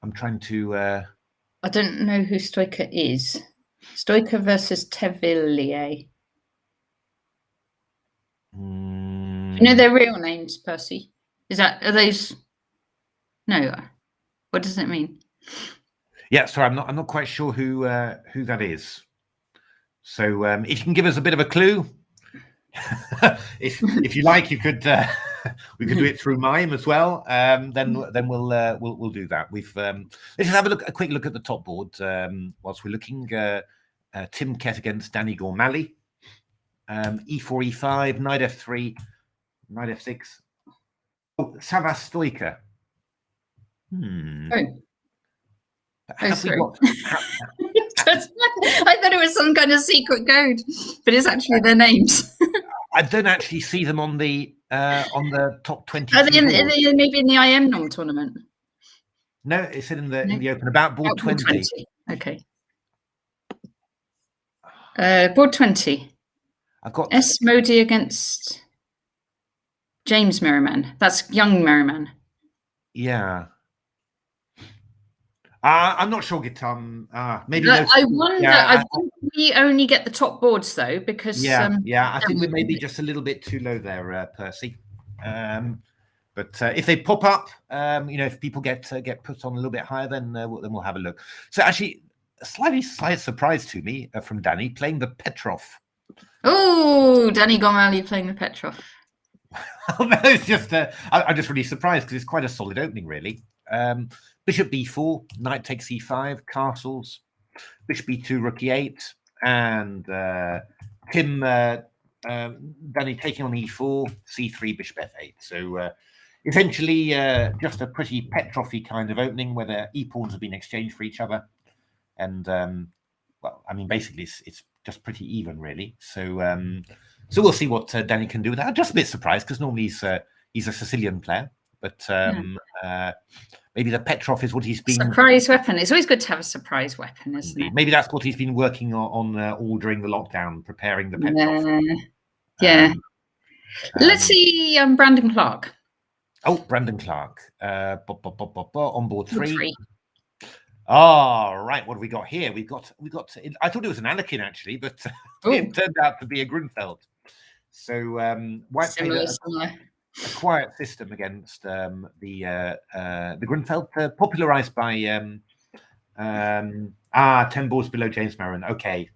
I'm trying to.
I don't know who Stoica is. Stoica versus Tevillier. You know their real names, Percy? Are those? No. What does it mean?
Yeah, sorry, I'm not quite sure who that is. So if you can give us a bit of a clue, if you like, you could we could do it through mime as well. Then we'll do that. Let's just have a quick look at the top board whilst we're looking. Tim Kett against Danny Gormally. E4, E5, knight F3, knight F6. Oh, Savas Stoica.
Sorry. I thought it was some kind of secret code, but it's actually their names.
I don't actually see them on the top 20.
Are they maybe in the IM Nom tournament?
No, it's in the open. About board 20.
Okay. Board 20.
I've got
S. Modi against James Merriman. That's young Merriman.
Yeah. I'm not sure, Gitam. Maybe.
I wonder. Yeah, I think we only get the top boards though, because
I think we may be just a little bit too low there, Percy. But if they pop up, if people get put on a little bit higher, then we'll have a look. So actually, a slight surprise to me from Danny playing the Petrov.
Oh, Danny Gormally playing the Petrov.
No, it's just I'm just really surprised because it's quite a solid opening, really. Bishop b4, knight takes e5, castles, bishop b2, rook e8, and Danny taking on e4, c3, bishop f8. So essentially just a pretty Petrov-y kind of opening where the e-pawns have been exchanged for each other. And, basically it's just pretty even, really. So we'll see what Danny can do with that. I'm just a bit surprised because normally he's a Sicilian player. But maybe the Petrov is what he's been...
Surprise weapon. It's always good to have a surprise weapon, isn't it?
Maybe that's what he's been working on all during the lockdown, preparing the Petrov.
Yeah. Let's see Brandon Clark.
Oh, Brandon Clark. On board 3. Oh, right. What have we got here? We got. I thought it was an Anakin, actually, but it turned out to be a Grunfeld. So White played a quiet system against the Grunfeld, popularized by 10 boards below James Merriman. Okay,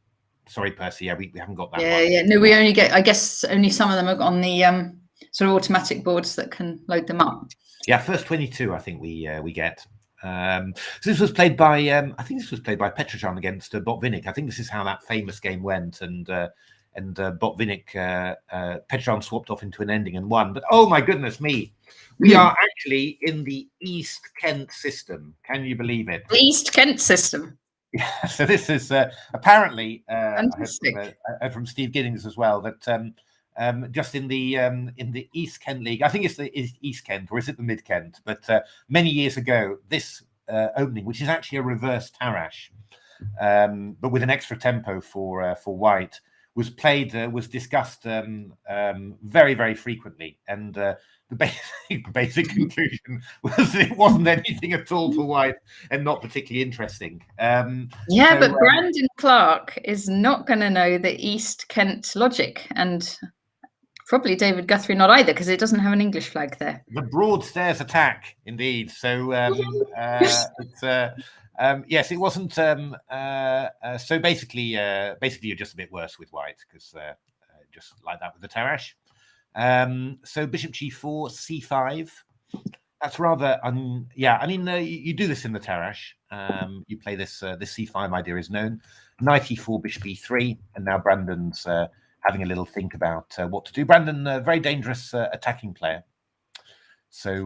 sorry, Percy. Yeah, we haven't got that.
Yeah. No, we only get. I guess only some of them are on the sort of automatic boards that can load them up.
Yeah, first 22, I think we get. So this was played by I think this was played by Petrosyan against Botvinnik. I think this is how that famous game went, and and Botvinnik Petron swapped off into an ending and won. But oh my goodness me, we are actually in the East Kent system. Can you believe it?
The East Kent system.
Yeah, so this is apparently I heard from Steve Giddings as well that just in the East Kent League, I think it's the East Kent, or is it the Mid Kent? But many years ago, this opening, which is actually a reverse Tarash, but with an extra tempo for white, was played, was discussed very, very frequently, and the basic conclusion was it wasn't anything at all for white and not particularly interesting.
But Brandon Clark is not going to know the East Kent logic, and probably David Guthrie not either, because it doesn't have an English flag there.
The Broadstairs attack, indeed. So yes, it wasn't. So basically, you're just a bit worse with white, because just like that with the Tarash. So bishop g4, c5. That's rather you do this in the Tarash. You play this this c5 idea is known. Knight e4, bishop e3, and now Brandon's having a little think about what to do. Brandon, very dangerous attacking player. So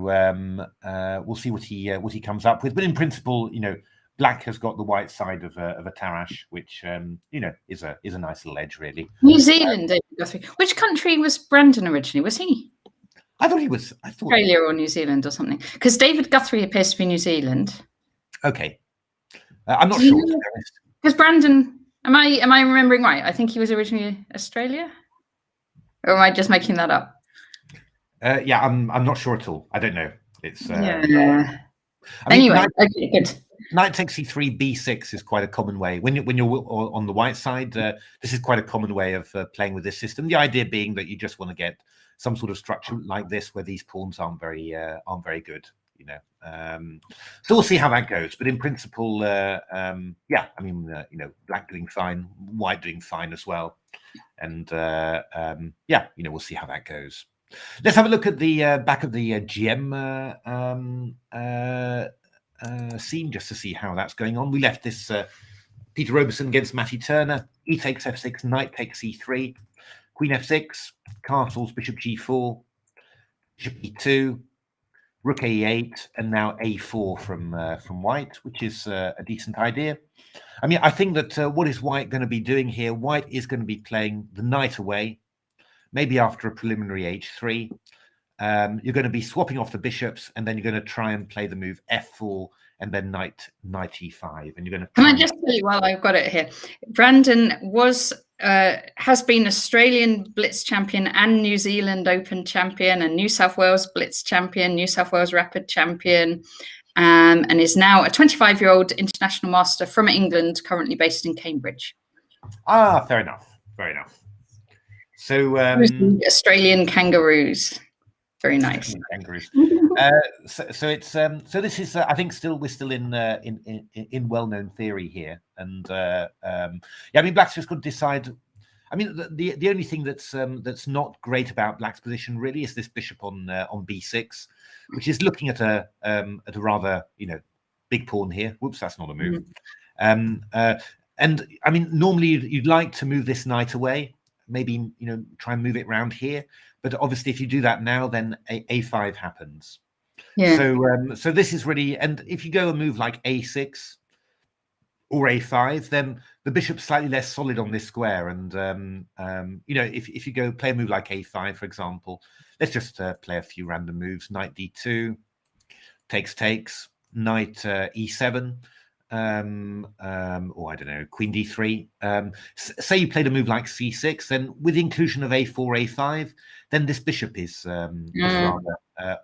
we'll see what he comes up with. But in principle, Black has got the white side of a Tarash, which is a nice little edge, really.
New Zealand, David Guthrie. Which country was Brandon originally? Was he?
I thought he was.
Australia or New Zealand or something. Because David Guthrie appears to be New Zealand.
Okay, I'm not sure.
Because Brandon, am I remembering right? I think he was originally Australia, or am I just making that up?
I'm not sure at all. I don't know. It's
anyway. Okay, good.
Knight takes c3, b6 is quite a common way. When you're on the white side, this is quite a common way of playing with this system. The idea being that you just want to get some sort of structure like this where these pawns aren't very good. So we'll see how that goes. But in principle, Black doing fine, white doing fine as well, and we'll see how that goes. Let's have a look at the back of the GM scene just to see how that's going on. We left this Peter Robertson against Matty Turner. E takes f6, knight takes e3, queen f6, castles, bishop g4, bishop e2, rook a8, and now a4 from white, which is a decent idea. I mean, I think that what is white going to be doing here? White is going to be playing the knight away, maybe after a preliminary h3. You're going to be swapping off the bishops, and then you're going to try and play the move f4 and then knight e5. And you're going to.
Can I just tell you while I've got it here? Brandon has been Australian Blitz champion and New Zealand Open champion and New South Wales Blitz champion, New South Wales Rapid champion, and is now a 25-year-old international master from England, currently based in Cambridge.
Fair enough. Fair enough. So
Australian Kangaroos. Very nice.
So this is I think we're still in well-known theory here, and I mean Black's just got to decide. I mean the only thing that's not great about Black's position really is this bishop on b6, which is looking at a rather big pawn here. Whoops, that's not a move. And I mean normally you'd like to move this knight away. Maybe try and move it around here, but obviously if you do that now, then a5 happens. Yeah. So this is really, and if you go a move like a6 or a5, then the bishop's slightly less solid on this square. And if you go play a move like a5, for example, let's just play a few random moves. Knight d2, takes, knight e7. Or I don't know, queen d3. Say you played a move like c6, then with the inclusion of a4, a5, then this bishop is rather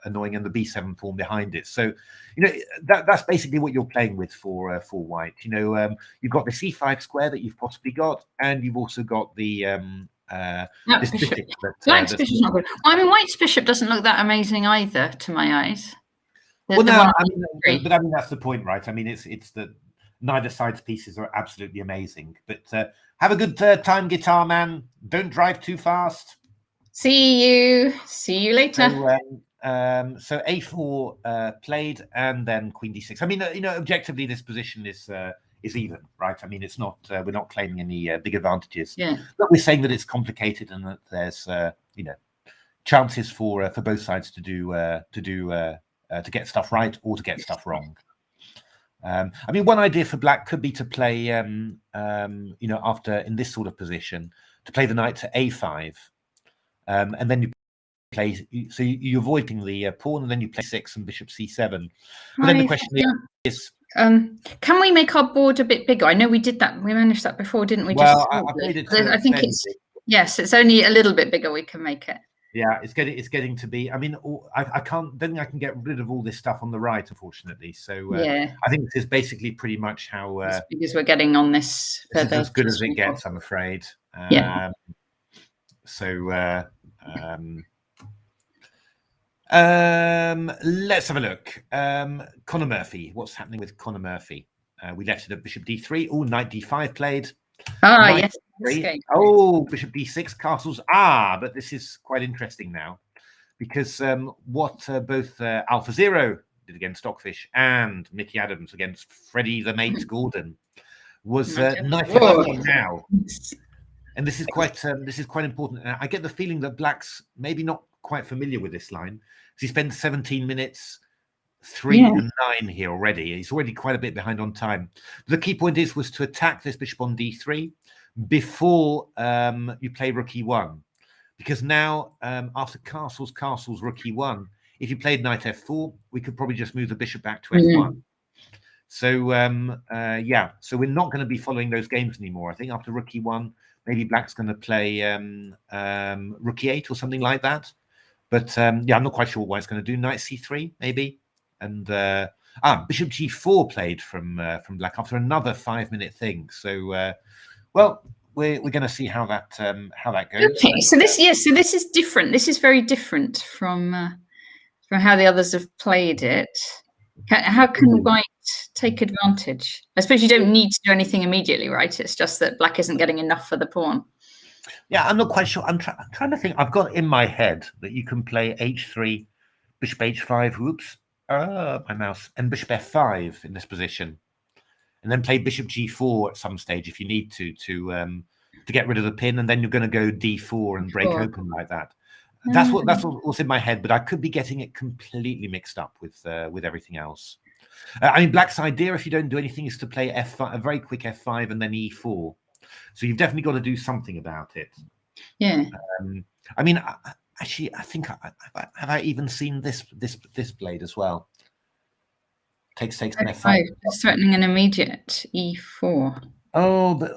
annoying, and the b7 pawn behind it. So that's basically what you're playing with for white. You've got the c5 square that you've possibly got, and you've also got the this bishop.
Black's bishop's not good. I mean, white's bishop doesn't look that amazing either to my eyes.
Well, no, but I mean that's the point, right? I mean, it's that neither side's pieces are absolutely amazing. But have a good time, guitar man. Don't drive too fast.
See you later.
So a4 played, and then queen d6. I mean, objectively, this position is is even, right? I mean, it's not we're not claiming any big advantages.
Yeah.
But we're saying that it's complicated and that there's you know, chances for both sides to get stuff right or to get stuff wrong. I mean, one idea for black could be to play, you know, after in this sort of position, to play the knight to a5, and then you play. So you're avoiding the pawn, and then you play 6 and bishop c7. But then the question is,
can we make our board a bit bigger? I know we did that. We managed that before, didn't we?
Well, I made it.
I think it's yes. It's only a little bit bigger. We can make it.
Yeah, it's getting to be. I mean, I don't think I can get rid of all this stuff on the right, unfortunately. So
yeah,
I think this is basically pretty much how
because we're getting on this.
This is as good as it gets, I'm afraid.
Yeah.
So let's have a look. Conor Murphy. What's happening with Conor Murphy? We left it at bishop d3. Oh, knight d5 played.
Ah, yes.
Oh, bishop d6 castles. Ah, but this is quite interesting now, because what both AlphaZero did against Stockfish and Mickey Adams against Freddie the Mate Gordon was knight f4 now, and this is quite important. I get the feeling that black's maybe not quite familiar with this line, because he spent 17 minutes 3 and 9 here already. He's already quite a bit behind on time. The key point was to attack this bishop on d3 before you play rook e1, because now after castles, rook e1, if you played knight f4, we could probably just move the bishop back to f1. So yeah, so we're not going to be following those games anymore. I think after rook e1, maybe black's going to play rook e8 or something like that. But yeah, I'm not quite sure what it's going to do. Knight c3 maybe. And bishop g4 played from black after another 5-minute thing. So well, we're going to see how that goes.
Okay, so this is different. This is very different from how the others have played it. How can white take advantage? I suppose you don't need to do anything immediately, right? It's just that black isn't getting enough for the pawn.
Yeah, I'm not quite sure. I'm trying to think. I've got in my head that you can play h3, bishop h5. Whoops. My mouse, and bishop f5 in this position, and then play bishop g4 at some stage if you need to get rid of the pin, and then you're going to go d4 and break open like that. That's what's in my head, but I could be getting it completely mixed up with everything else. I mean, black's idea, if you don't do anything, is to play f5, a very quick f5, and then e4. So you've definitely got to do something about it.
Yeah.
I mean. Actually, I think have I even seen this played as well? Takes an f5,
threatening an immediate e4.
Oh, but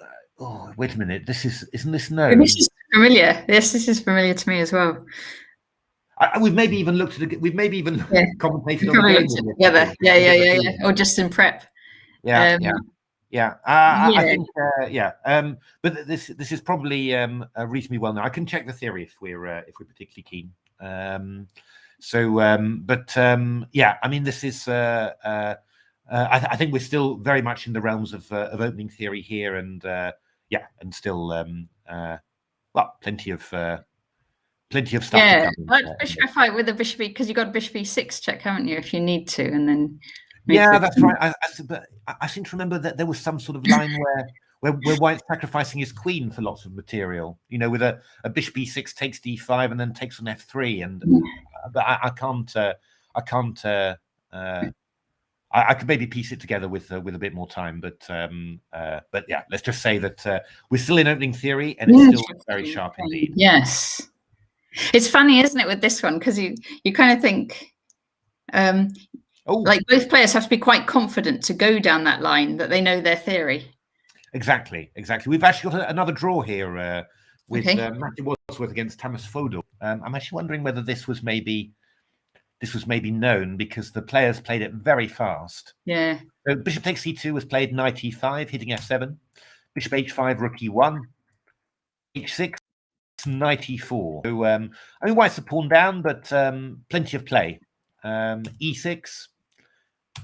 wait a minute. Isn't this known?
This is familiar. Yes, this is familiar to me as well.
We've maybe even looked at it. We've maybe even commentated on the game
together. Yeah. Or just in prep.
Yeah. I think but this is probably reasonably well known. I can check the theory if we're particularly keen. Yeah, I mean, this is I think we're still very much in the realms of opening theory here, and and still well, plenty of stuff.
Yeah, bishop f5 with a bishop, because you got bishop e6 check, haven't you? If you need to, and then.
Yeah, that's right. I seem to remember that there was some sort of line where White's sacrificing his queen for lots of material. You know, with a bishop e6 takes d5 and then takes on f3, and but I could maybe piece it together with a bit more time. But yeah, let's just say that we're still in opening theory, and it's still very sharp indeed.
Yes, it's funny, isn't it, with this one, because you kind of think. Like both players have to be quite confident to go down that line, that they know their theory.
Exactly. We've actually got another draw here with Matthew Wadsworth against Thomas Fodor. I'm actually wondering whether this was maybe known, because the players played it very fast.
Yeah.
So bishop takes c2 was played, knight e5, hitting f7. Bishop h5, rook e1. h6, knight e4. So I mean, White's a pawn down, but plenty of play. E6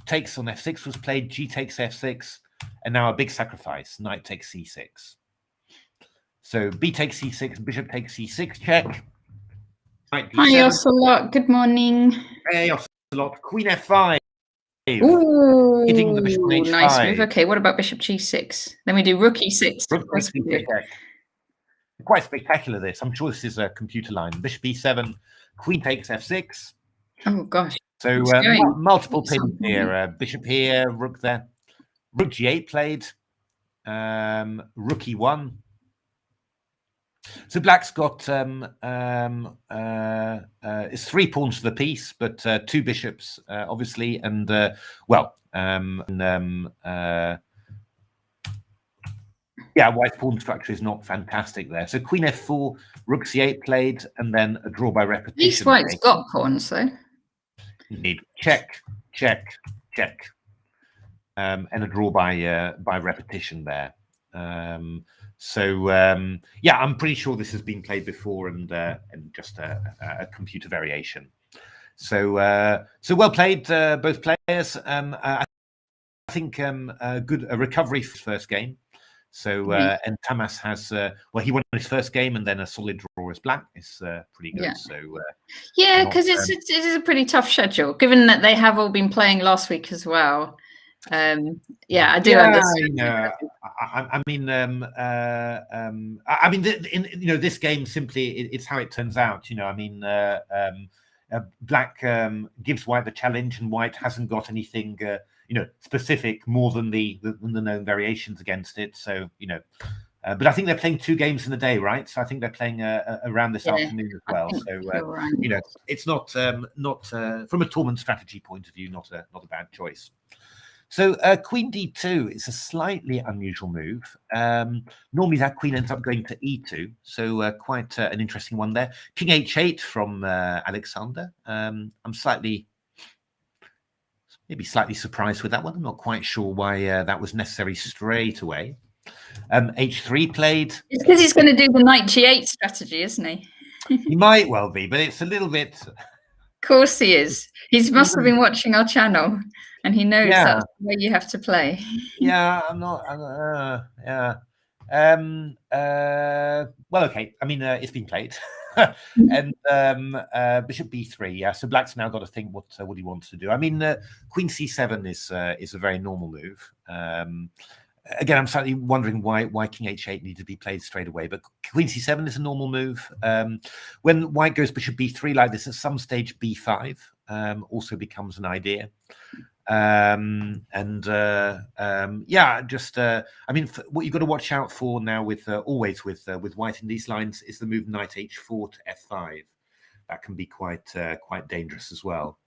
takes on f6 was played, g takes f6, and now a big sacrifice, knight takes c6. So b takes c6, bishop takes c6 check.
Hi Ocelot, good morning.
Hey Ocelot, queen f5.
Ooh,
hitting the bishop on h5.
nice move. Okay, what about bishop g6? Then we do rook e6.
Rook e6. Quite spectacular, this. I'm sure this is a computer line. Bishop e7, queen takes f6.
Oh, gosh.
So multiple pins here. Bishop here, rook there. Rook g8 played. Rook e1. So black's got it's 3 pawns to the piece, but 2 bishops, obviously, and white's pawn structure is not fantastic there. So queen f4, rook c8 played, and then a draw by repetition.
At least white's got pawns, though.
Indeed, check, check, check, and a draw by repetition there. I'm pretty sure this has been played before, and just a computer variation. So well played, both players. I think a recovery for his first game. So and Tamas has he won his first game, and then a solid draw as black is pretty good.
Yeah. So because it is a pretty tough schedule, given that they have all been playing last week as well. I do understand. This game simply it's how it turns out. Black gives white the challenge, and white hasn't got anything specific more than the known variations against it. So but I think they're playing 2 games in a day, right? So I think they're playing around this afternoon as well. So right. It's not from a tournament strategy point of view, not a bad choice. So queen d2 is a slightly unusual move. Normally that queen ends up going to e2, so quite an interesting one there. King h8 from Alexander. I'm maybe slightly surprised with that one. I'm not quite sure why that was necessary straight away. h3 played. It's because he's going to do the knight g8 strategy, isn't he?
He might well be, but it's a little bit...
Of course he is. He must have been watching our channel, and he knows that's the way you have to play.
Well, okay. I mean, it's been played. And bishop b3. Yeah, so black's now got to think what he wants to do. I mean, queen c7 is a very normal move. Again, I'm slightly wondering why king h8 needed to be played straight away, but queen c7 is a normal move. When white goes bishop b3 like this, at some stage b5 also becomes an idea. I mean, what you've got to watch out for now with always with white in these lines is the move knight h4 to f5. That can be quite dangerous as well.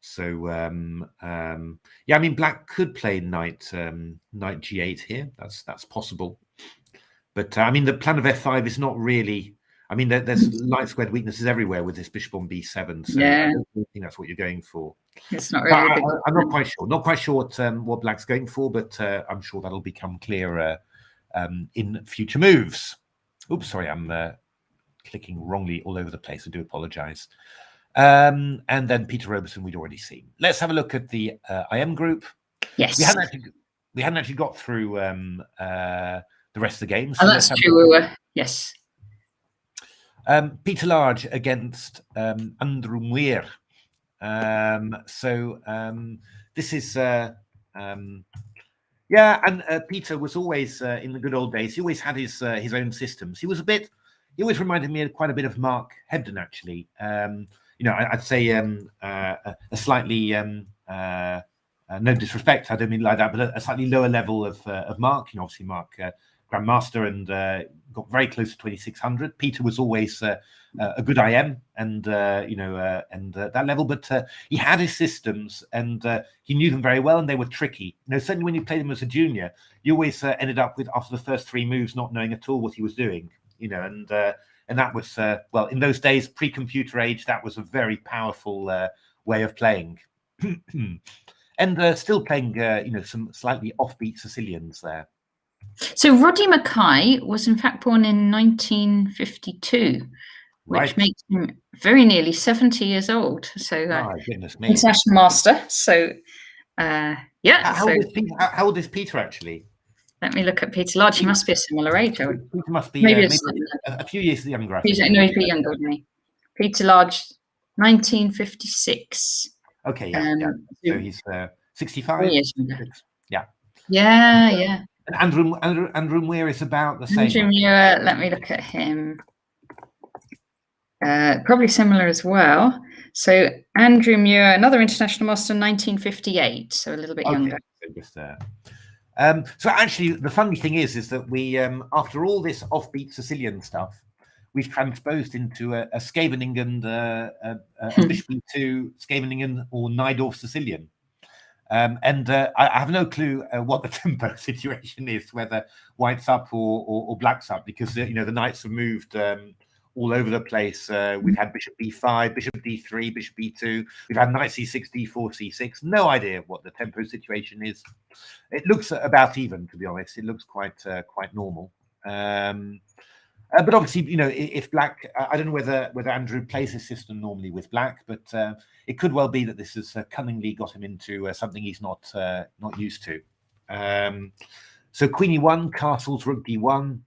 So I mean, black could play knight g8 here. That's possible, but I mean, the plan of f5 is not really. I mean, there's light squared weaknesses everywhere with this bishop on b7. So I don't think that's what you're going for.
It's not really.
I'm not quite sure. Not quite sure what black's going for, but I'm sure that'll become clearer in future moves. Oops, sorry, I'm clicking wrongly all over the place. I do apologize. And then Peter Robertson we'd already seen. Let's have a look at the IM group.
Yes.
We hadn't actually got through the rest of the games.
So that's true. Yes.
Peter Large against Untitled. This is and Peter was always in the good old days. He always had his own systems. He always reminded me quite a bit of Mark Hebden, actually. I'd say a slightly no disrespect, I don't mean like that, but a slightly lower level of Mark. Obviously Mark Grandmaster and got very close to 2600. Peter was always a good IM and that level, but he had his systems and he knew them very well, and they were tricky. Certainly when you played them as a junior, you always ended up with, after the first 3 moves, not knowing at all what he was doing. And that was in those days, pre-computer age, that was a very powerful way of playing. And still playing some slightly offbeat Sicilians there.
So Roddy Mckay was in fact born in 1952, which makes him very nearly 70 years old. So
my goodness me,
international master. So
how old is Peter actually?
Let me look at Peter Large. He must be a similar age.
Peter must be
maybe
a few years younger.
He's a bit younger than me. Peter Large, 1956.
Okay, So 65.
Yes.
Yeah.
Yeah.
And Andrew Muir is about the same.
Andrew Muir, let me look at him. Probably similar as well. So Andrew Muir, another international master, 1958, so a little bit younger.
So just so actually, the funny thing is that we, after all this offbeat Sicilian stuff, we've transposed into a Scheveningen, a Bishop E2 Scheveningen or Najdorf Sicilian. And I have no clue what the tempo situation is, whether white's up or black's up, because the knights have moved all over the place. We've had Bishop B5, Bishop D3, Bishop B2. We've had Knight C6, D4, C6. No idea what the tempo situation is. It looks about even, to be honest. It looks quite normal. But obviously, if black, I don't know whether Andrew plays his system normally with black, but it could well be that this has cunningly got him into something he's not used to. So Queen E1, castles, Rook D1,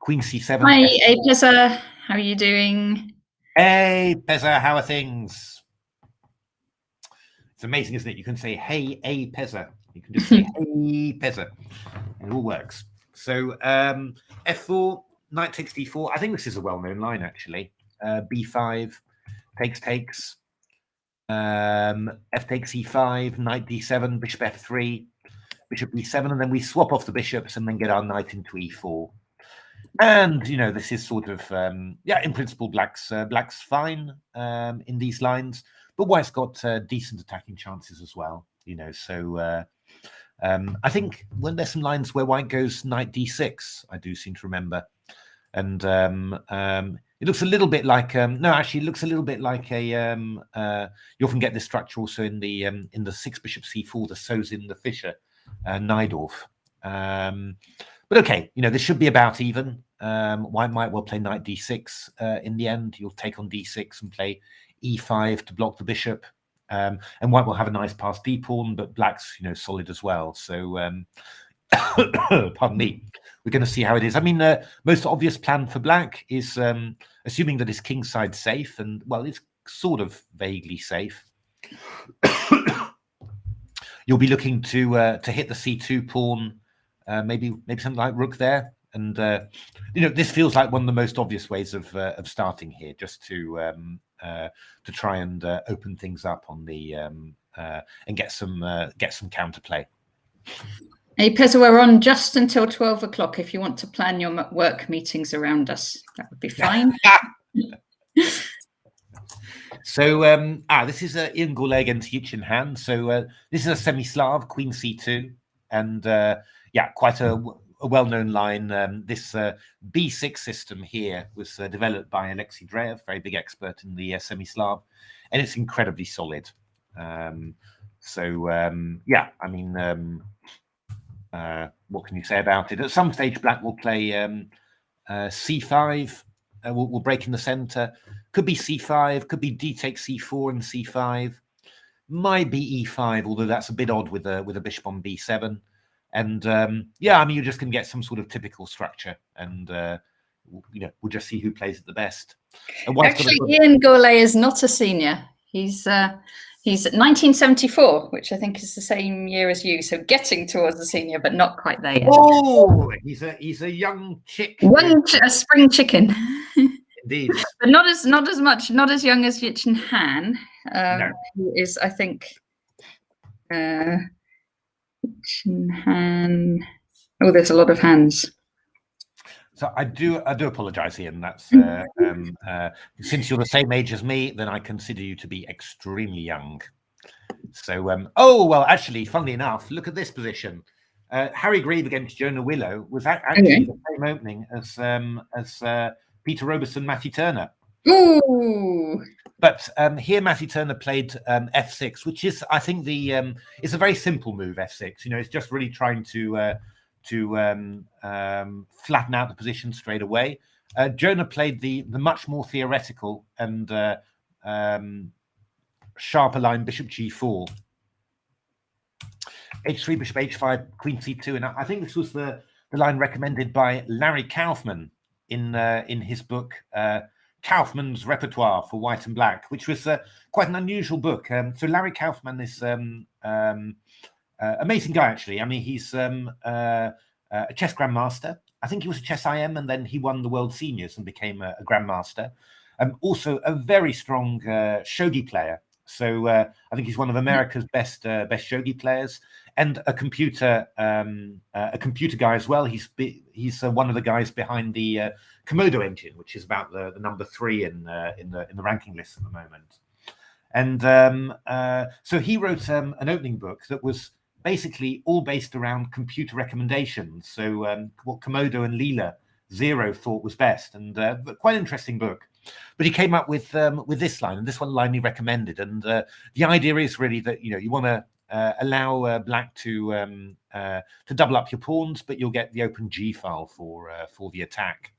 Queen C7.
Hi, Pezza. How are you doing?
Hey, Pezza, how are things? It's amazing, isn't it? You can say, hey, Pezza. You can just say, hey, Pezza. It all works. So F4, Knight takes D4. I think this is a well-known line, actually. B5, takes. F takes E5, Knight D7, Bishop F3, Bishop B7, and then we swap off the bishops and then get our knight into E4. And this is sort of in principle, black's fine in these lines, but white's got decent attacking chances as well. So I think when there's some lines where white goes Knight D6, I do seem to remember, and it looks a little bit like no, actually, it looks a little bit like a you often get this structure also in the 6 bishop C4 that sews in the fissure, Najdorf. But okay, this should be about even. White might well play Knight D6 in the end. You'll take on D6 and play E5 to block the bishop. And white will have a nice pass D pawn, but black's solid as well. So pardon me. We're going to see how it is. I mean, the most obvious plan for black is assuming that his king side's safe, and well, it's sort of vaguely safe. You'll be looking to hit the C2 pawn. Maybe something like rook there, and this feels like one of the most obvious ways of starting here, just to try and open things up on the and get some counterplay.
Hey, Pezza, we're on just until 12 o'clock. If you want to plan your work meetings around us, that would be fine.
So this is Ian Goulet against Yichin Han. So this is a semi-Slav, Queen C2, and quite a well-known line. This B6 system here was developed by Alexei Dreyev, very big expert in the semi-Slav, and it's incredibly solid. I mean, what can you say about it? At some stage, black will play C5. We'll break in the center. Could be C5. Could be D takes C4 and C5. Might be E5, although that's a bit odd with a bishop on B7. And I mean, you're just going to get some sort of typical structure, and we'll just see who plays it the best. And
actually, Ian Goulet is not a senior. He's 1974, which I think is the same year as you, so getting towards the senior, but not quite there yet.
Oh, he's a young chick,
a spring chicken.
Indeed,
but not as young as Yichin Han.
No.
Who is, I think, Yichin Han. Oh, there's a lot of hands.
So I do apologize, Ian. That's since you're the same age as me, then I consider you to be extremely young. So actually, funnily enough, look at this position. Harry Grieve against Jonah Willow was actually the same opening as Peter Robertson, Matthew Turner.
Ooh.
But here Matthew Turner played F6, which is, I think, it's a very simple move, F6. It's just really trying to flatten out the position straight away. Jonah played the much more theoretical and sharper line Bishop G4, H3, Bishop H5, Queen C2, and I think this was the line recommended by Larry Kaufman in his book Kaufman's repertoire for white and black, which was quite an unusual book. So Larry Kaufman is amazing guy, actually. I mean, he's a chess grandmaster. I think he was a chess IM, and then he won the World Seniors and became a grandmaster. Also a very strong shogi player. So I think he's one of America's best shogi players, and a computer guy as well. He's one of the guys behind the Komodo engine, which is about the number 3 in the ranking list at the moment. And so he wrote an opening book that was basically all based around computer recommendations. So what Komodo and Leela Zero thought was best, and quite interesting book. But he came up with this line, and this line he recommended. And the idea is really that you want to allow black to double up your pawns, but you'll get the open G file for the attack.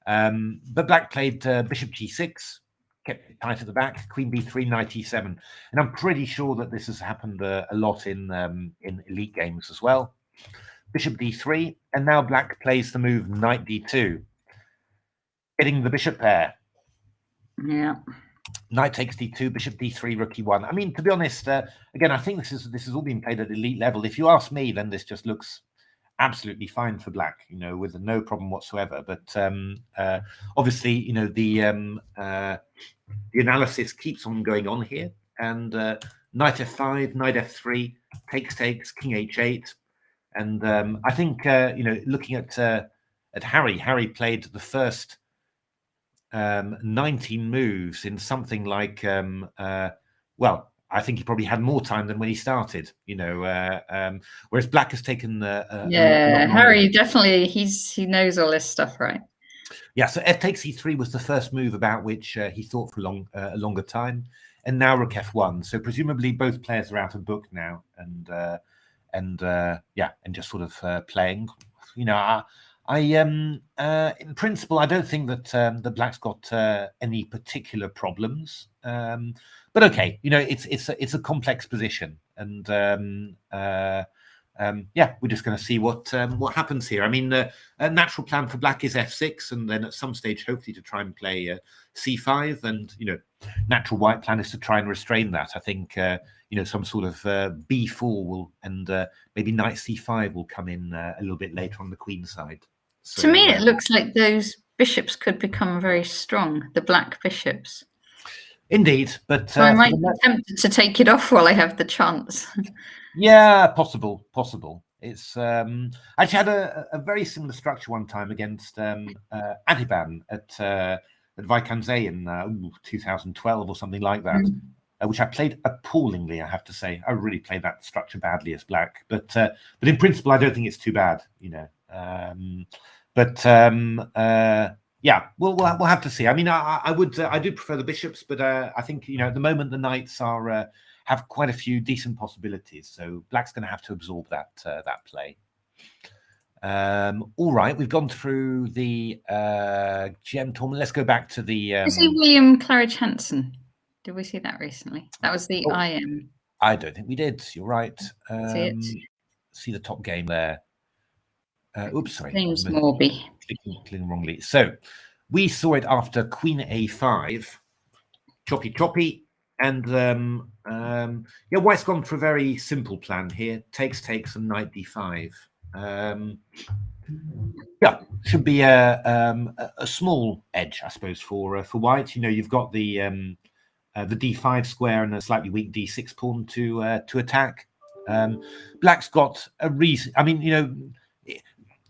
But black played bishop G6, kept it tight at the back, queen B3, knight E7, and I'm pretty sure that this has happened a lot in elite games as well. Bishop D3, and now black plays the move knight D2, getting the bishop pair.
Yeah.
Knight takes D2, bishop D3, rook E1. I mean, to be honest, again, I think this has all been played at elite level. If you ask me, then this just looks absolutely fine for black, with no problem whatsoever. But obviously, the analysis keeps on going on here, and knight F5, knight F3, takes, king H8, and I think looking at Harry played the first 19 moves in something like well, I think he probably had more time than when he started, whereas black has taken
Harry definitely he knows all this stuff, right?
Yeah, so f takes e3 was the first move about which he thought for a longer time, and now rook f1. So presumably both players are out of book now, and just sort of playing. In principle, I don't think that the black's got any particular problems, but okay, it's a complex position, and we're just going to see what happens here. I mean, a natural plan for black is f6, and then at some stage, hopefully, to try and play c5, and natural white plan is to try and restrain that. I think some sort of b4 will, and maybe knight c5 will come in a little bit later on the queen side. So,
to me, it looks like those bishops could become very strong, the black bishops.
Indeed, but
so I might be tempted to take it off while I have the chance.
Yeah, possible. It's I actually had a very similar structure one time against Adiban at Vaikanze in 2012 or something like that, which I played appallingly, I have to say. I really played that structure badly as black, but in principle, I don't think it's too bad, yeah, we'll have to see. I mean, I do prefer the bishops, but I think at the moment the knights are have quite a few decent possibilities. So black's going to have to absorb that play. All right, we've gone through the GM tournament. Let's go back to the.
Did we see William Cleridge Hanson? Did we see that recently? That was the IM.
I don't think we did. You're right. See the top game there. Oops, sorry.
James Morby.
Clicking wrongly. So we saw it after Queen A5, choppy, and white's gone for a very simple plan here. Takes, and knight D5. Should be a small edge, I suppose, for white. You've got the D5 square and a slightly weak D6 pawn to attack. Black's got a reason. I mean,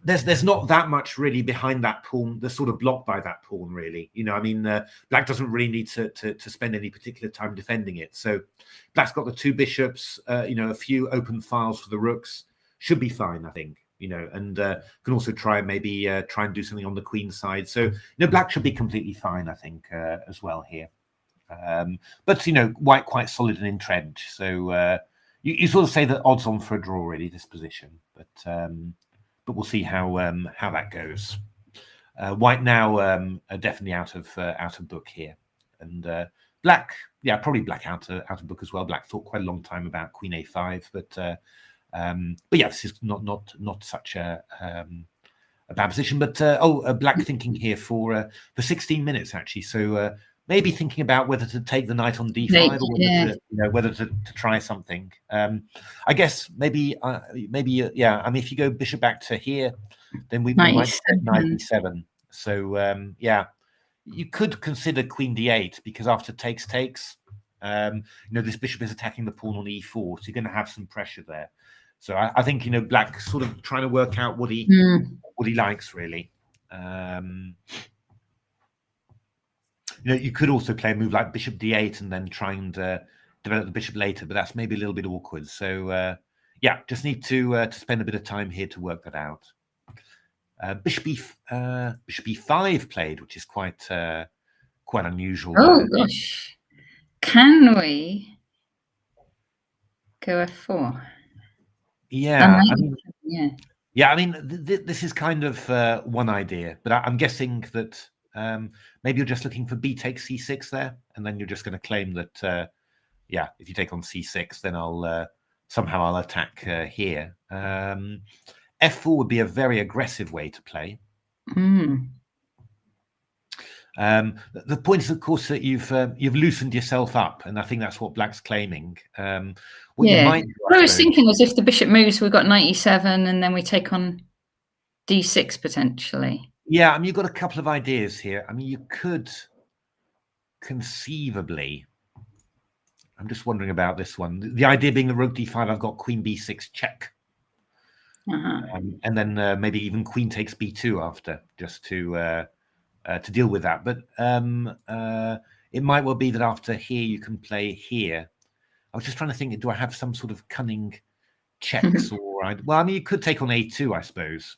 there's not that much really behind that pawn. They're sort of blocked by that pawn, really. Black doesn't really need to spend any particular time defending it. So black's got the two bishops, a few open files for the rooks. Should be fine, I think. And can also try and do something on the queen side. So black should be completely fine, I think, as well here. But white quite solid and entrenched. So you sort of say that odds on for a draw, really, this position. But we'll see how that goes. White now are definitely out of book here, and black, probably black out of book as well. Black thought quite a long time about Queen A5, but yeah, this is not such a bad position. But black thinking here for 16 minutes actually. So maybe thinking about whether to take the knight on d5 or whether to try something. I guess maybe yeah. I mean, if you go bishop back to here, then we might get knight e7. So yeah, you could consider queen d8 because after takes, this bishop is attacking the pawn on e4, so you're going to have some pressure there. So I think black sort of trying to work out what he likes really. You could also play a move like bishop d8 and then try and develop the bishop later, but that's maybe a little bit awkward. So yeah, just need to spend a bit of time here to work that out. Bishop e5 played, which is quite unusual.
Oh gosh, can we go f4?
Yeah, I mean, this is kind of one idea, but I'm guessing that maybe you're just looking for b takes c6 there, and then you're just going to claim that, yeah, if you take on c6, then somehow I'll attack here. F4 would be a very aggressive way to play. The point is, of course, that you've loosened yourself up, and I think that's what black's claiming. What I
was thinking was if the bishop moves, we've got knight e7, and then we take on d6 potentially.
Yeah, I mean, you've got a couple of ideas here. I mean, you could conceivably. I'm just wondering about this one. The idea being the rook d5, I've got queen b6 check. And then maybe even queen takes b2 after, just to deal with that. But it might well be that after here you can play here. I was just trying to think, do I have some sort of cunning checks? Well, I mean, you could take on a2, I suppose.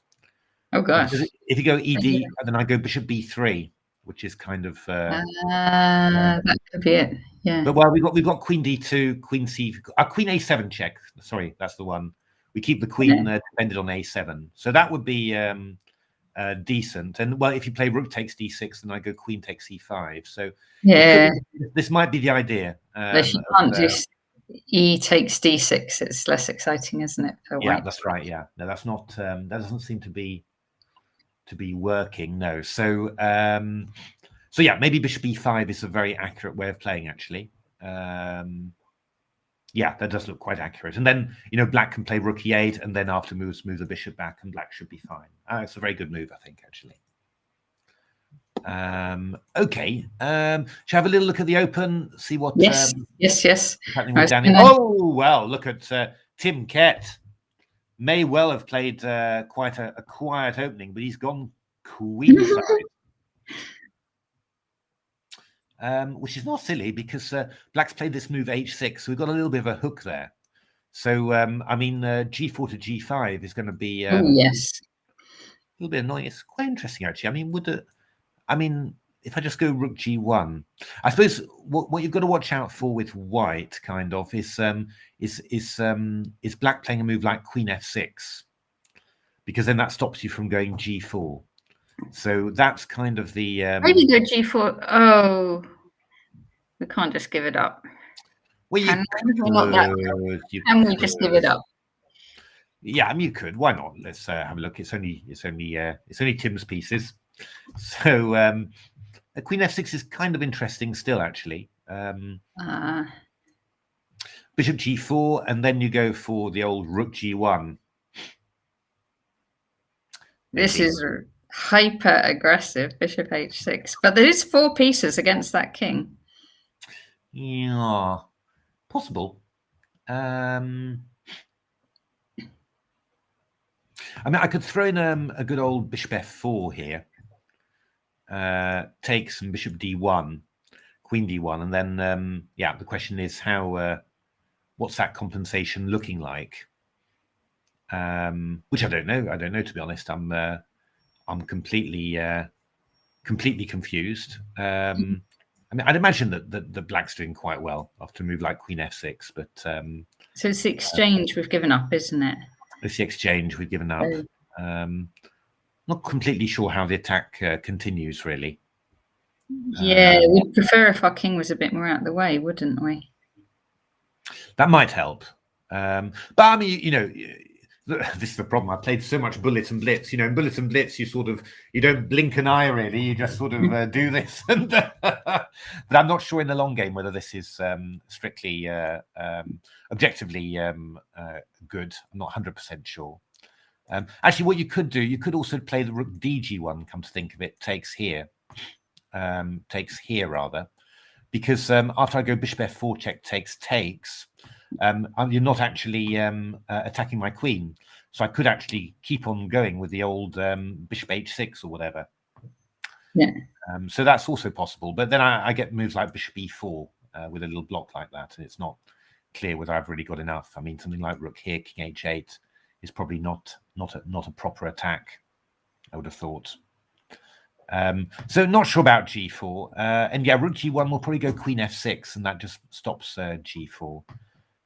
Oh gosh!
If you go ed, and then I go bishop b3, which is kind of
that could be it. Yeah.
But well, we've got queen d2, queen c, queen a7 check. Sorry, that's the one. We keep the queen dependent on a7, so that would be decent. And well, if you play rook takes d6, then I go queen takes e5. So
yeah,
this might be the idea.
If you can't do e takes d6, it's less exciting, isn't it? For
yeah,
white?
That's right. Yeah, no, that's not. That doesn't seem to be working. No. So so yeah, maybe bishop e5 is a very accurate way of playing, actually. Yeah, that does look quite accurate. And then, black can play rook e8, and then after move the bishop back, and black should be fine. It's a very good move, I think, actually. Okay. Shall I have a little look at the open, see what...
Yes.
Happening with Danny. Oh, well, look at Tim Kett. May well have played quite a quiet opening, but he's gone queenside. Which is not silly because black's played this move h6, so we've got a little bit of a hook there. So I mean, g4 to g5 is going to be
yes,
a little bit annoying. It's quite interesting, actually. I mean, if I just go rook g1, I suppose what you've got to watch out for with white, kind of, is black playing a move like queen f6, because then that stops you from going g4. So that's kind of the.
Maybe go g4. Oh, we can't just give it up.
Well,
can we just give it up?
Yeah, I mean, you could. Why not? Let's have a look. It's only Tim's pieces. So a queen f6 is kind of interesting still, actually. Bishop g4, and then you go for the old rook g1.
This is hyper aggressive, bishop h6, but there is 4 pieces against that king.
Yeah, possible. I mean, I could throw in a good old bishop f4 here, take some bishop d1, queen d1, and then yeah, the question is how what's that compensation looking like? Which I don't know. I don't know, to be honest. I'm completely confused. I mean, I'd imagine that the black's doing quite well after a move like queen f6, but
so it's the exchange we've given up, isn't it?
It's the exchange we've given up. Not completely sure how the attack continues, really.
Yeah, we'd prefer if our king was a bit more out of the way, wouldn't we?
That might help. But I mean, This is the problem. I played so much Bullet and Blitz. In Bullet and Blitz, you don't blink an eye really. You just sort of do this. But I'm not sure in the long game whether this is strictly objectively good. I'm not 100% sure. Actually, what you could do, you could also play the Rook DG1. Come to think of it, takes here rather, because after I go Bishop F4 check takes. You're not actually attacking my queen, so I could actually keep on going with the old Bishop H6 or whatever.
Yeah.
So that's also possible, but then I get moves like Bishop E4 with a little block like that, and it's not clear whether I've really got enough. I mean, something like Rook here, King H8 is probably not a proper attack, I would have thought. So not sure about G4, and yeah, Rook G1 will probably go Queen F6, and that just stops G4.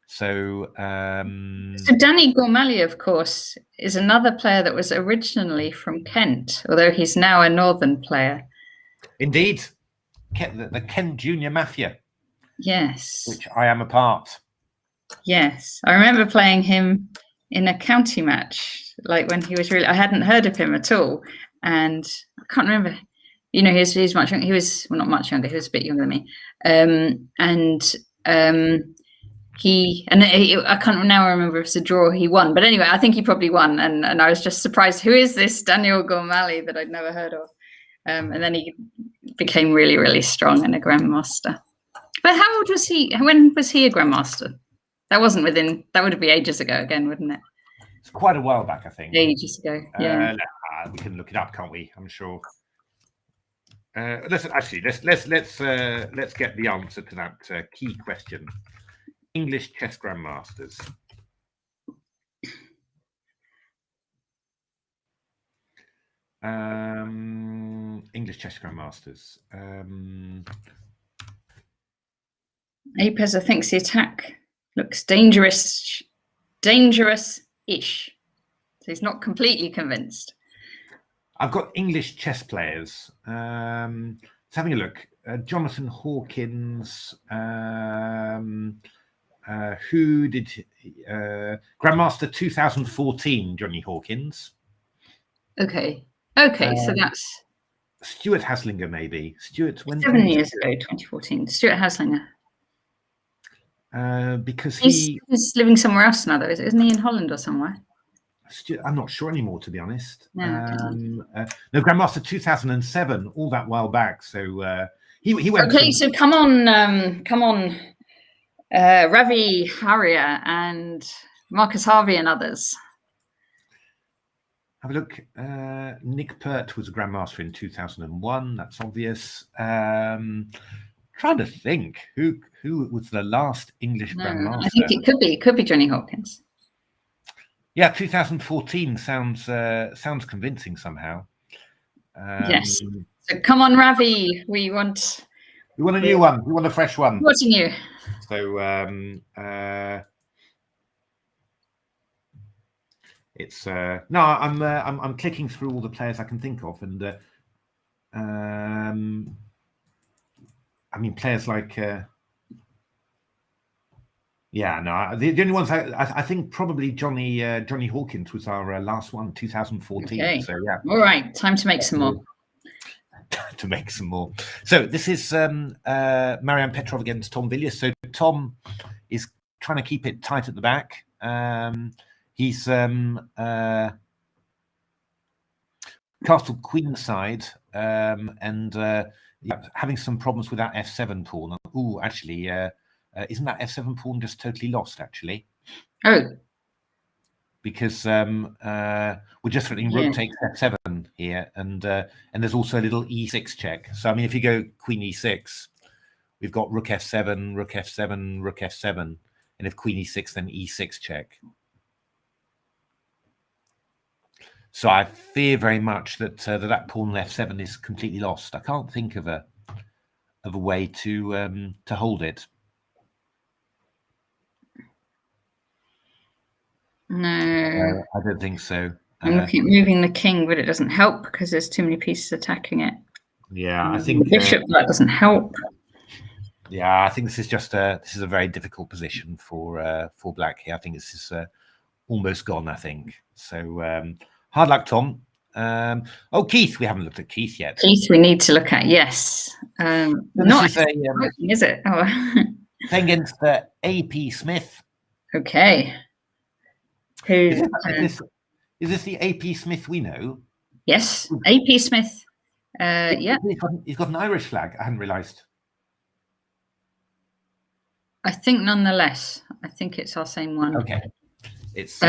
So
Danny Gormali, of course, is another player that was originally from Kent, although he's now a Northern player.
Indeed, the Kent Junior Mafia.
Yes.
Which I am a part. Yes,
I remember playing him in a county match, like when he was I hadn't heard of him at all, and I can't remember. He's much younger. He was not much younger. He was a bit younger than me, I can't now remember if it's a draw or he won, but anyway, I think he probably won, and I was just surprised. Who is this Daniel Gormali that I'd never heard of? And then he became really, really strong and a Grandmaster. But how old was he? When was he a Grandmaster? That would be ages ago again, wouldn't it?
It's quite a while back, I think.
Ages ago, yeah.
We can look it up, can't we? I'm sure. Let's get the answer to that key question. English chess grandmasters. English chess grandmasters.
Apeza thinks the attack looks dangerous-ish. So he's not completely convinced.
I've got English chess players. Let's having a look. Jonathan Hawkins. Who did Grandmaster 2014? Johnny Hawkins.
Okay. So that's
Stuart Haslinger, maybe. Stuart,
7 years ago, 2014. Stuart Haslinger.
Because
he's living somewhere else now, though, isn't he? In Holland or somewhere?
I'm not sure anymore, to be honest.
No,
no, Grandmaster 2007, all that while back. So he went.
Okay, so come on. Ravi Harrier and Marcus Harvey and others.
Have a look. Nick Pert was a Grandmaster in 2001. That's obvious. Trying to think who was the last English Grandmaster.
I think it could be Johnny Hawkins.
Yeah, 2014 sounds convincing somehow.
Yes. So come on, Ravi. We want
a new one. We want a fresh one.
What's new?
So it's no. I'm clicking through all the players I can think of, and I mean players like the only ones I think probably Johnny Hawkins was our last one, 2014.
Okay.
So yeah.
All right, time to make some more.
To make some more. So this is Marianne Petrov against Tom Villiers. So Tom is trying to keep it tight at the back. He's castle queenside and having some problems with that F7 pawn. Oh, actually, isn't that F7 pawn just totally lost? Actually, because we're just threatening rook takes F7 here, and there's also a little E6 check. So I mean, if you go Queen E6, we've got Rook F7, Rook F7, Rook F7, and if Queen E6, then E6 check. So I fear very much that that pawn on F7 is completely lost. I can't think of a way to hold it.
No,
I don't think so.
I'm looking at moving the king, but it doesn't help because there's too many pieces attacking it.
Yeah, I think
the bishop that doesn't help.
Yeah, I think this is a very difficult position for black here. I think this is almost gone, I think. So hard luck, Tom. Oh, Keith, we haven't looked at Keith yet.
Keith, we need to look at, yes. Not
is
is it? Oh.
Playing against AP Smith.
Okay. Who
is this the AP Smith we know?
Yes, AP Smith. Yeah.
He's got an Irish flag. I hadn't realised.
I think nonetheless. I think it's our same one.
Okay. It's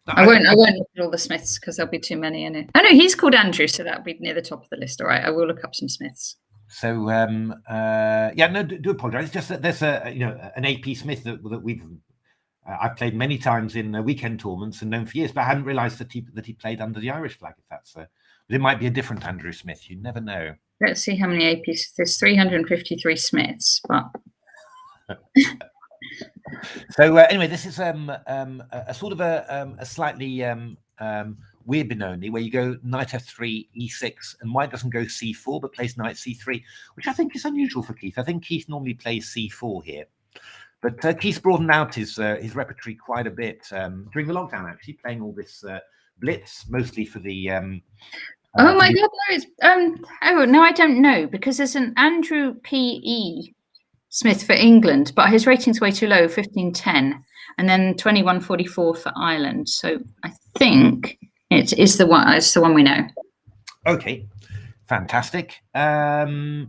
I won't look at all the Smiths because there'll be too many in it. Oh no, he's called Andrew, so that'll be near the top of the list. All right, I will look up some Smiths.
So yeah, no, do apologise. It's just that there's an AP Smith that we've I've played many times in weekend tournaments and known for years, but I hadn't realised that he played under the Irish flag. If that's but it might be a different Andrew Smith. You never know.
Let's see how many APs. There's 353 Smiths, but.
So anyway, this is a sort of a slightly weird Benoni where you go knight f3, e6, and white doesn't go c4 but plays knight c3, which I think is unusual for Keith. I think Keith normally plays c4 here, but Keith's broadened out his repertoire quite a bit during the lockdown. Actually, playing all this blitz mostly for the.
Oh my God! No, it's oh no, I don't know because there's an Andrew P.E. Smith for England, but his rating's way too low, 1510, and then 2144 for Ireland. So I think it is the one. It's the one we know.
Okay, fantastic. So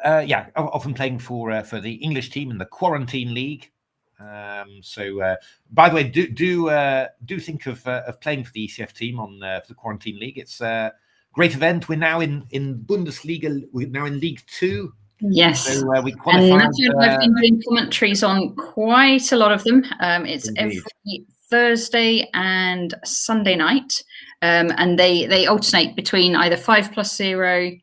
yeah, often playing for the English team in the Quarantine League. So by the way, do think of playing for the ECF team on for the Quarantine League. It's a great event. We're now in Bundesliga. We're now in League 2.
Yes,
so we qualified.
And Matthew and I've been doing commentaries on quite a lot of them. It's
Indeed.
Every Thursday and Sunday night, and they alternate between either 5+0,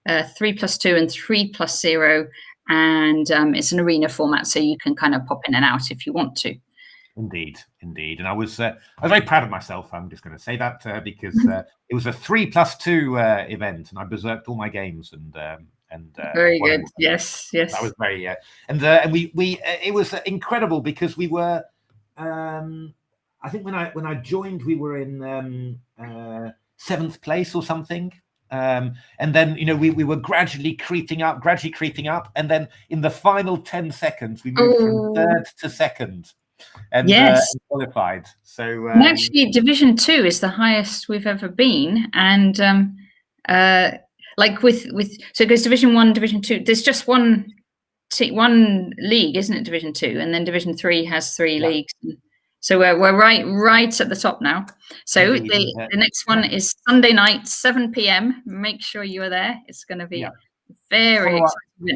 3+2, and 3+0, and it's an arena format, so you can kind of pop in and out if you want to.
Indeed, and I was very proud of myself. I'm just going to say that because it was a 3+2 event, and I berserked all my games and
very good. Yes.
That was very and we it was incredible because we were I think when I joined we were in 7th place or something, and then we were gradually creeping up, and then in the final 10 seconds we moved from 3rd to 2nd and qualified. So
and actually Division 2 is the highest we've ever been, and like with so it goes Division 1, Division 2. There's just one league, isn't it? Division 2, and then Division 3 has 3 leagues. So we're right at the top now. So the next one is Sunday night, 7 p.m. Make sure you are there. It's going to be very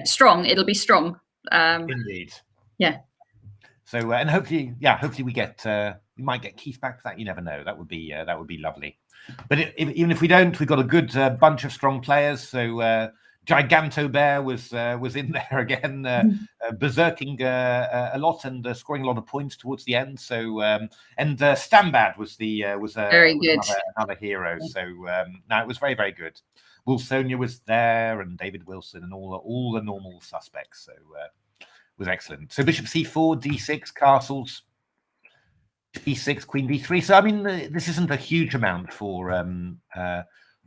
strong. It'll be strong.
Indeed.
Yeah.
So and hopefully we might get Keith back for that. You never know. That would be lovely. But even if we don't, we've got a good bunch of strong players. So Giganto Bear was in there again, berserking a lot and scoring a lot of points towards the end. So and Stambad was
very good,
another hero. So no, it was very, very good. Wilsonia was there, and David Wilson, and all the normal suspects. So it was excellent. So Bishop C4, D6, castles. E6, Queen D3. So I mean, this isn't a huge amount for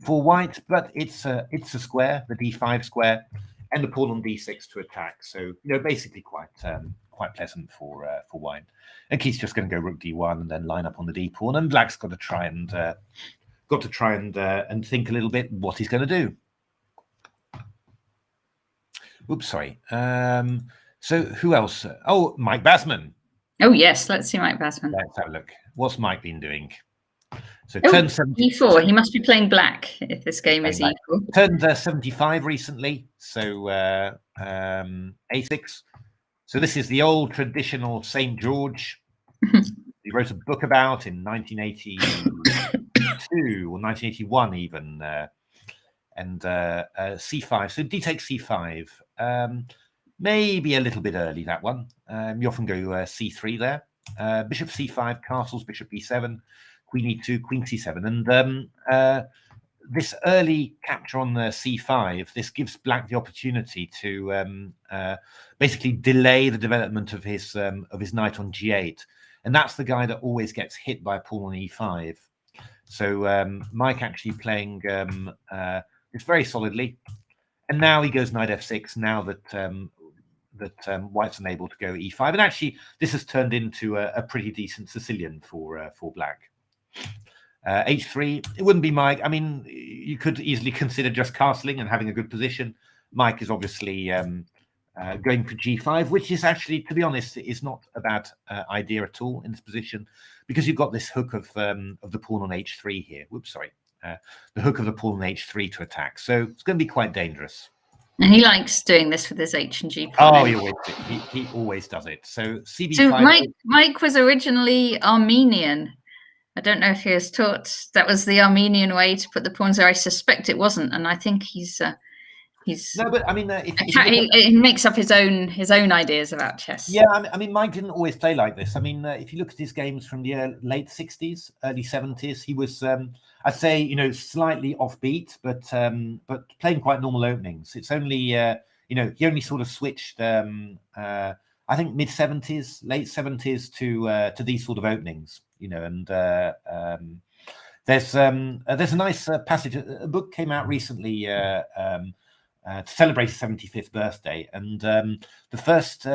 white, but it's a square, the D5 square, and the pawn on D6 to attack. So basically quite pleasant for white. And Keith's just going to go Rook D1 and then line up on the D pawn, and Black's got to try and think a little bit what he's going to do. Oops, sorry. So who else? Oh, Mike Bassman.
Oh yes, let's see Mike Bassman.
Let's have a look. What's Mike been doing? So
turn 74. He must be playing black if this game is equal.
Turned 75 recently. So A6. So this is the old traditional St. George. He wrote a book about in 1982 or 1981 even. And C5. So D takes C5. Maybe a little bit early, that one. You often go C3 there. Bishop C5, castles, Bishop B7, Queen E2, Queen C7. And this early capture on the c5, this gives black the opportunity to basically delay the development of his knight on g8, and that's the guy that always gets hit by a pawn on e5. So Mike actually playing this very solidly, and now he goes knight f6. Now that White's unable to go e5, and actually this has turned into a pretty decent Sicilian for black. H3, it wouldn't be Mike. I mean, you could easily consider just castling and having a good position. Mike is obviously going for g5, which is actually, to be honest, is not a bad idea at all in this position, because you've got this hook of the pawn on h3 here. Whoops, sorry. The hook of the pawn on h3 to attack. So it's going to be quite dangerous.
And he likes doing this with his h and g pawn.
Oh, he always does it. So cb5.
So Mike was originally Armenian. I don't know if he was taught that was the Armenian way to put the pawns there. I suspect it wasn't, and I think he's
no, but I mean,
he makes up his own ideas about chess.
Yeah, I mean, Mike didn't always play like this. I mean, if you look at his games from the late 60s, early 70s, he was, I'd say, you know, slightly offbeat, but playing quite normal openings. It's only, you know, he only sort of switched, I think, mid 70s, late 70s to these sort of openings. You know, and there's a nice passage. A book came out recently to celebrate his 75th birthday, and the first 2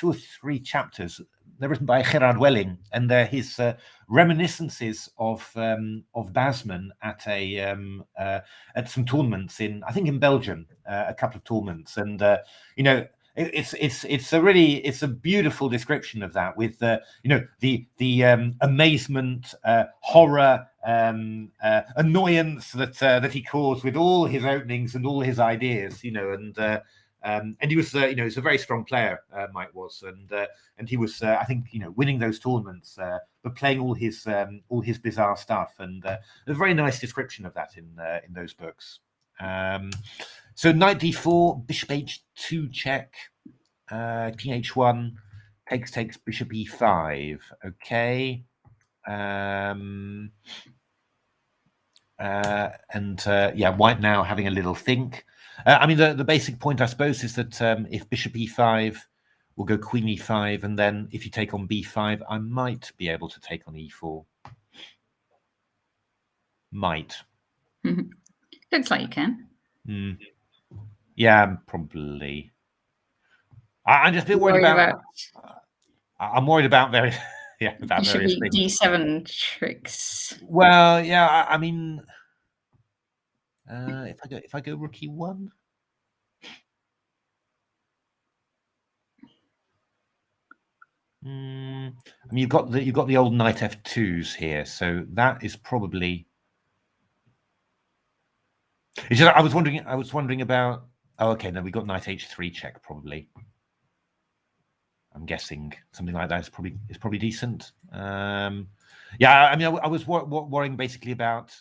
or 3 chapters they're written by Gerard Welling, and they're his reminiscences of Basman at some tournaments I think in Belgium, a couple of tournaments, and you know. It's a beautiful description of that, with you know, the amazement, horror, annoyance that he caused with all his openings and all his ideas, you know, and he was you know, he's a very strong player, Mike was, and he was I think, you know, winning those tournaments, but playing all his bizarre stuff, and a very nice description of that in those books. So knight d4, bishop h2 check, king h1, takes bishop e5. Okay. And yeah, White now having a little think. I mean, the basic point, I suppose, is that if bishop e5 will go queen e5, and then if you take on b5, I might be able to take on e4. Might.
Looks like you can.
Yeah, probably. I'm just a bit worried about. I'm worried about various. Yeah, about various things.
D7 tricks.
Well, yeah. I mean, if I go rook e1. I mean, you've got the old knight f2s here, so that is probably. It's just, I was wondering about. Oh, okay. No, we got knight h3 check probably. I'm guessing something like that is probably decent. Yeah, I mean, I was worrying basically about.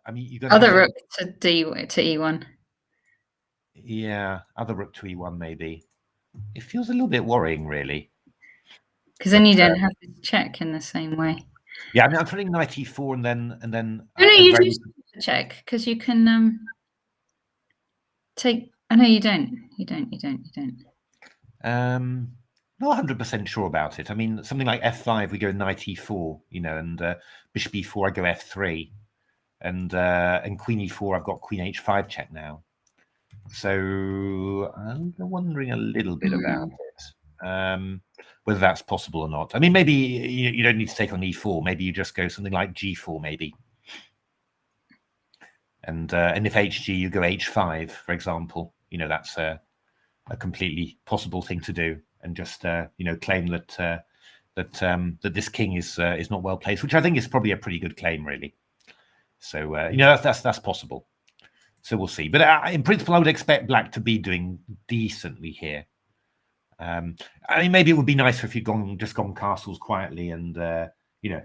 I mean, you got
other rook to e1.
Yeah, other rook to e1 maybe. It feels a little bit worrying, really.
Because then you don't have to check in the same way.
Yeah, I mean, I'm trying knight e4 and then.
No, you do check, because you can take. I know you don't. You don't.
Not 100% sure about it. I mean, something like f5, we go knight e4, you know, and bishop e4, I go f3, and queen e4, I've got queen h5 check now. So I'm wondering a little bit about it, whether that's possible or not. I mean, maybe you don't need to take on e4. Maybe you just go something like g4, maybe. And if hg, you go h5, for example. You know, that's a completely possible thing to do. And just you know, claim that this king is not well placed, which I think is probably a pretty good claim, really. So you know, that's possible. So we'll see. But in principle, I would expect black to be doing decently here. I mean, maybe it would be nicer if you'd just gone castles quietly, and you know,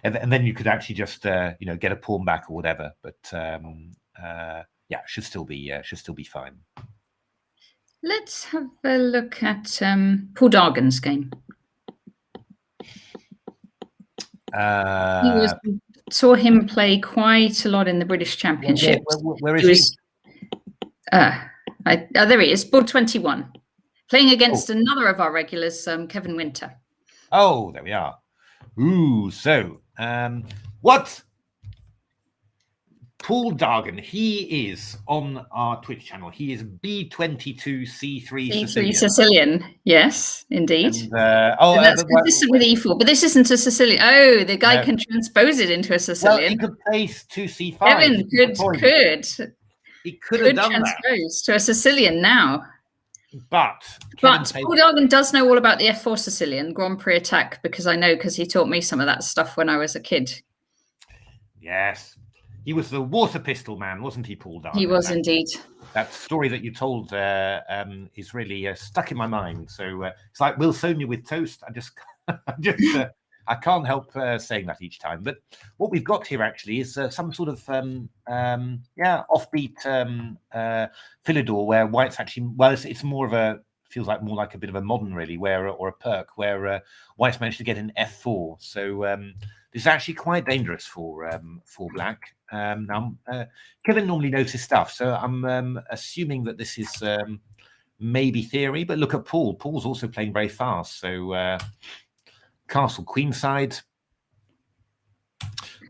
and then you could actually just you know, get a pawn back or whatever. But yeah, should still be fine.
Let's have a look at Paul Dargan's game. He was saw him play quite a lot in the British Championships.
Where is he?
There he is, board 21, playing against another of our regulars, Kevin Winter.
Oh, there we are. Ooh, so what? Paul Dargan, he is on our Twitch channel. He is B22C3
Sicilian. Yes, indeed.
And,
that's consistent with E4, but this isn't a Sicilian. Oh, the guy can transpose it into a Sicilian.
Well, he could place 2C5.
Kevin could.
He could have done
transpose to a Sicilian now.
But
Paul Dargan does know all about the F4 Sicilian Grand Prix attack, because he taught me some of that stuff when I was a kid.
Yes. He was the water pistol man, wasn't he, Paul Dargan?
He was indeed.
That story that you told is really stuck in my mind. So it's like Will Sonia with toast. I can't help saying that each time. But what we've got here actually is some sort of offbeat Philidor, where White's actually it's more of a feels like more like a bit of a modern really, or a perk where White's managed to get an F4. So this is actually quite dangerous for Black. Now, Kevin normally knows his stuff, so I'm assuming that this is maybe theory. But look at Paul. Paul's also playing very fast. So Castle Queenside,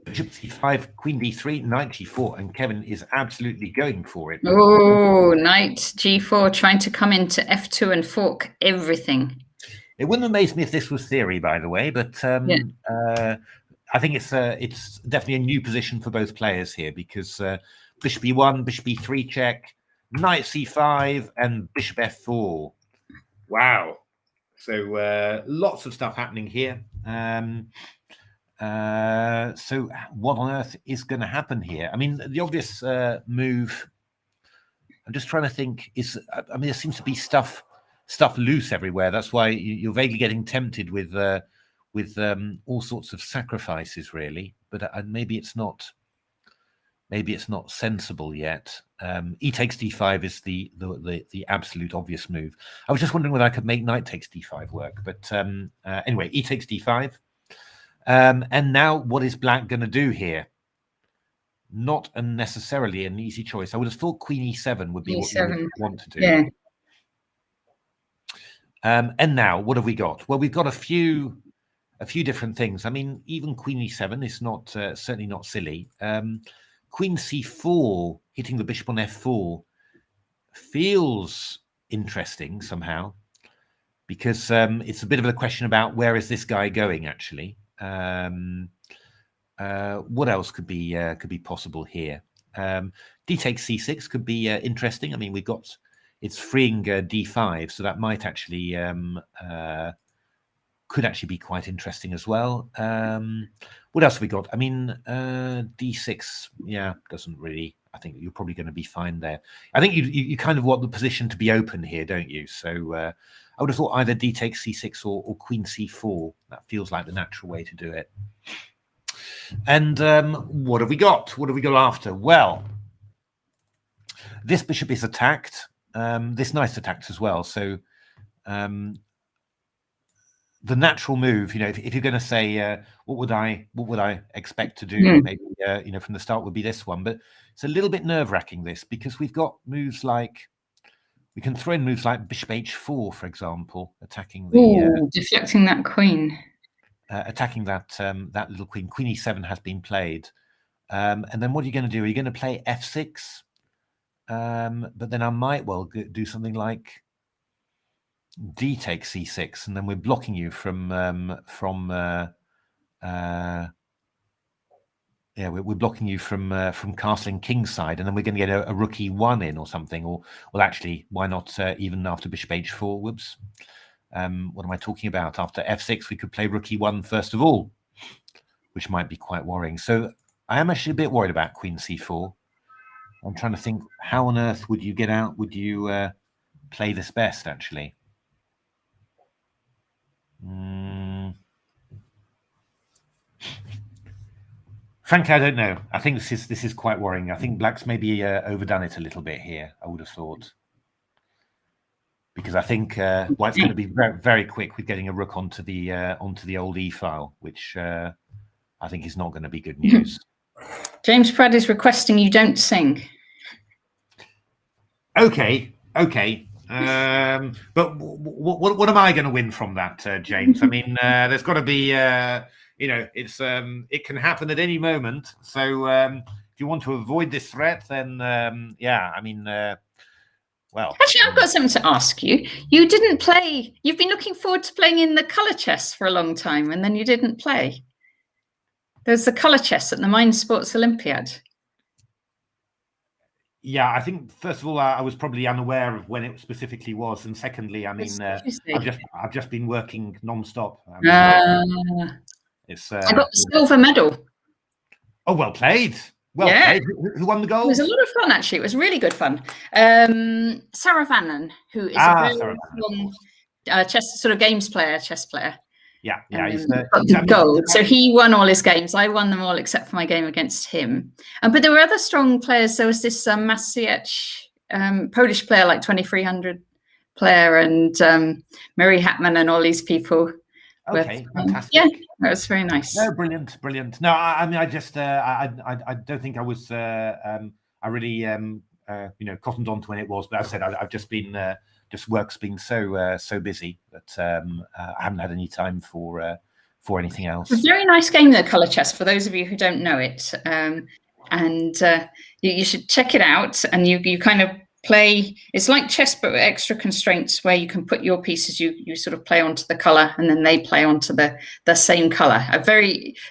Bishop C5, Queen D3, Knight G4, and Kevin is absolutely going for it.
Oh, Knight G4, trying to come into F2 and fork everything.
It wouldn't amaze me if this was theory, by the way, but I think it's definitely a new position for both players here, because Bishop E1, Bishop E3 check, Knight C5, and Bishop F4. Wow. So lots of stuff happening here. So what on earth is going to happen here? I mean, the obvious move, I'm just trying to think, there seems to be stuff loose everywhere. That's why you're vaguely getting tempted with all sorts of sacrifices, really. But maybe it's not sensible yet. E takes D5 is the absolute obvious move. I was just wondering whether I could make Knight takes D5 work. But anyway, E takes D5. And now what is Black going to do here? Not necessarily an easy choice. I would have thought Queen E7 would be what you would want to do.
Yeah.
And now what have we got? Well, we've got a few different things. I mean, even Queen E7 is not certainly not silly. Queen C4 hitting the bishop on F4 feels interesting somehow, because it's a bit of a question about where is this guy going actually. What else could be possible here? D takes C6 could be interesting. I mean, it's freeing D5, so that might actually could actually be quite interesting as well. What else have we got? I mean, D6, doesn't really. I think you're probably going to be fine there. I think you kind of want the position to be open here, don't you? So I would have thought either D takes C6 or Queen C4. That feels like the natural way to do it. And what have we got? What have we got after? Well, this bishop is attacked. This knight's attacked as well. So the natural move, if you're going to say what would I expect to do, maybe from the start would be this one. But it's a little bit nerve-wracking, this, because we've got moves like we can throw in moves like Bishop H4, for example, attacking the
deflecting that queen,
attacking that little queen. Queen E7 has been played, and then what are you going to do? Are you going to play F6? But then I might well do something like D takes C6, and then we're blocking you from we're blocking you from castling kingside, and then we're going to get a rook E1 in or something. Or well, actually, why not even after Bishop H4? Whoops. What am I talking about? After F6, we could play rook E1 first of all, which might be quite worrying. So I am actually a bit worried about Queen C4. I'm trying to think, how on earth would you get out? Would you play this best, actually? Frankly, I don't know. I think this is quite worrying. I think Black's maybe overdone it a little bit here, I would have thought. Because I think White's going to be very, very quick with getting a rook onto the old E file, which I I think is not going to be good news.
James Pratt is requesting you don't sing.
Okay. But what am I going to win from that, James? I mean, there's got to be, it's it can happen at any moment. So if you want to avoid this threat, then yeah, I mean, well.
Actually, I've got something to ask you. You didn't play. You've been looking forward to playing in the colour chess for a long time, and then you didn't play. There's the colour chess at the Mind Sports Olympiad.
Yeah, I think first of all, I was probably unaware of when it specifically was, and secondly, I mean, I've just been working non-stop. I got the
silver medal.
Oh, well played. Well played. Who won the gold?
It was a lot of fun, actually. It was really good fun. Sarah Vannon, who is a very strong chess player.
Yeah,
he's got gold. So he won all his games. I won them all except for my game against him. But there were other strong players. There was this Maciej, Polish player, like 2300 player, and Mary Hatman and all these people.
Okay, fantastic.
Yeah, that was very nice.
No, brilliant. No, I mean, I just, I don't think I was, I really, cottoned on to when it was. But as I said, I've just been. Just work's been so busy that I haven't had any time for anything else.
It's a very nice game, the colour chess, for those of you who don't know it. You should check it out. And you kind of play. It's like chess, but with extra constraints, where you can put your pieces. You sort of play onto the colour, and then they play onto the same colour.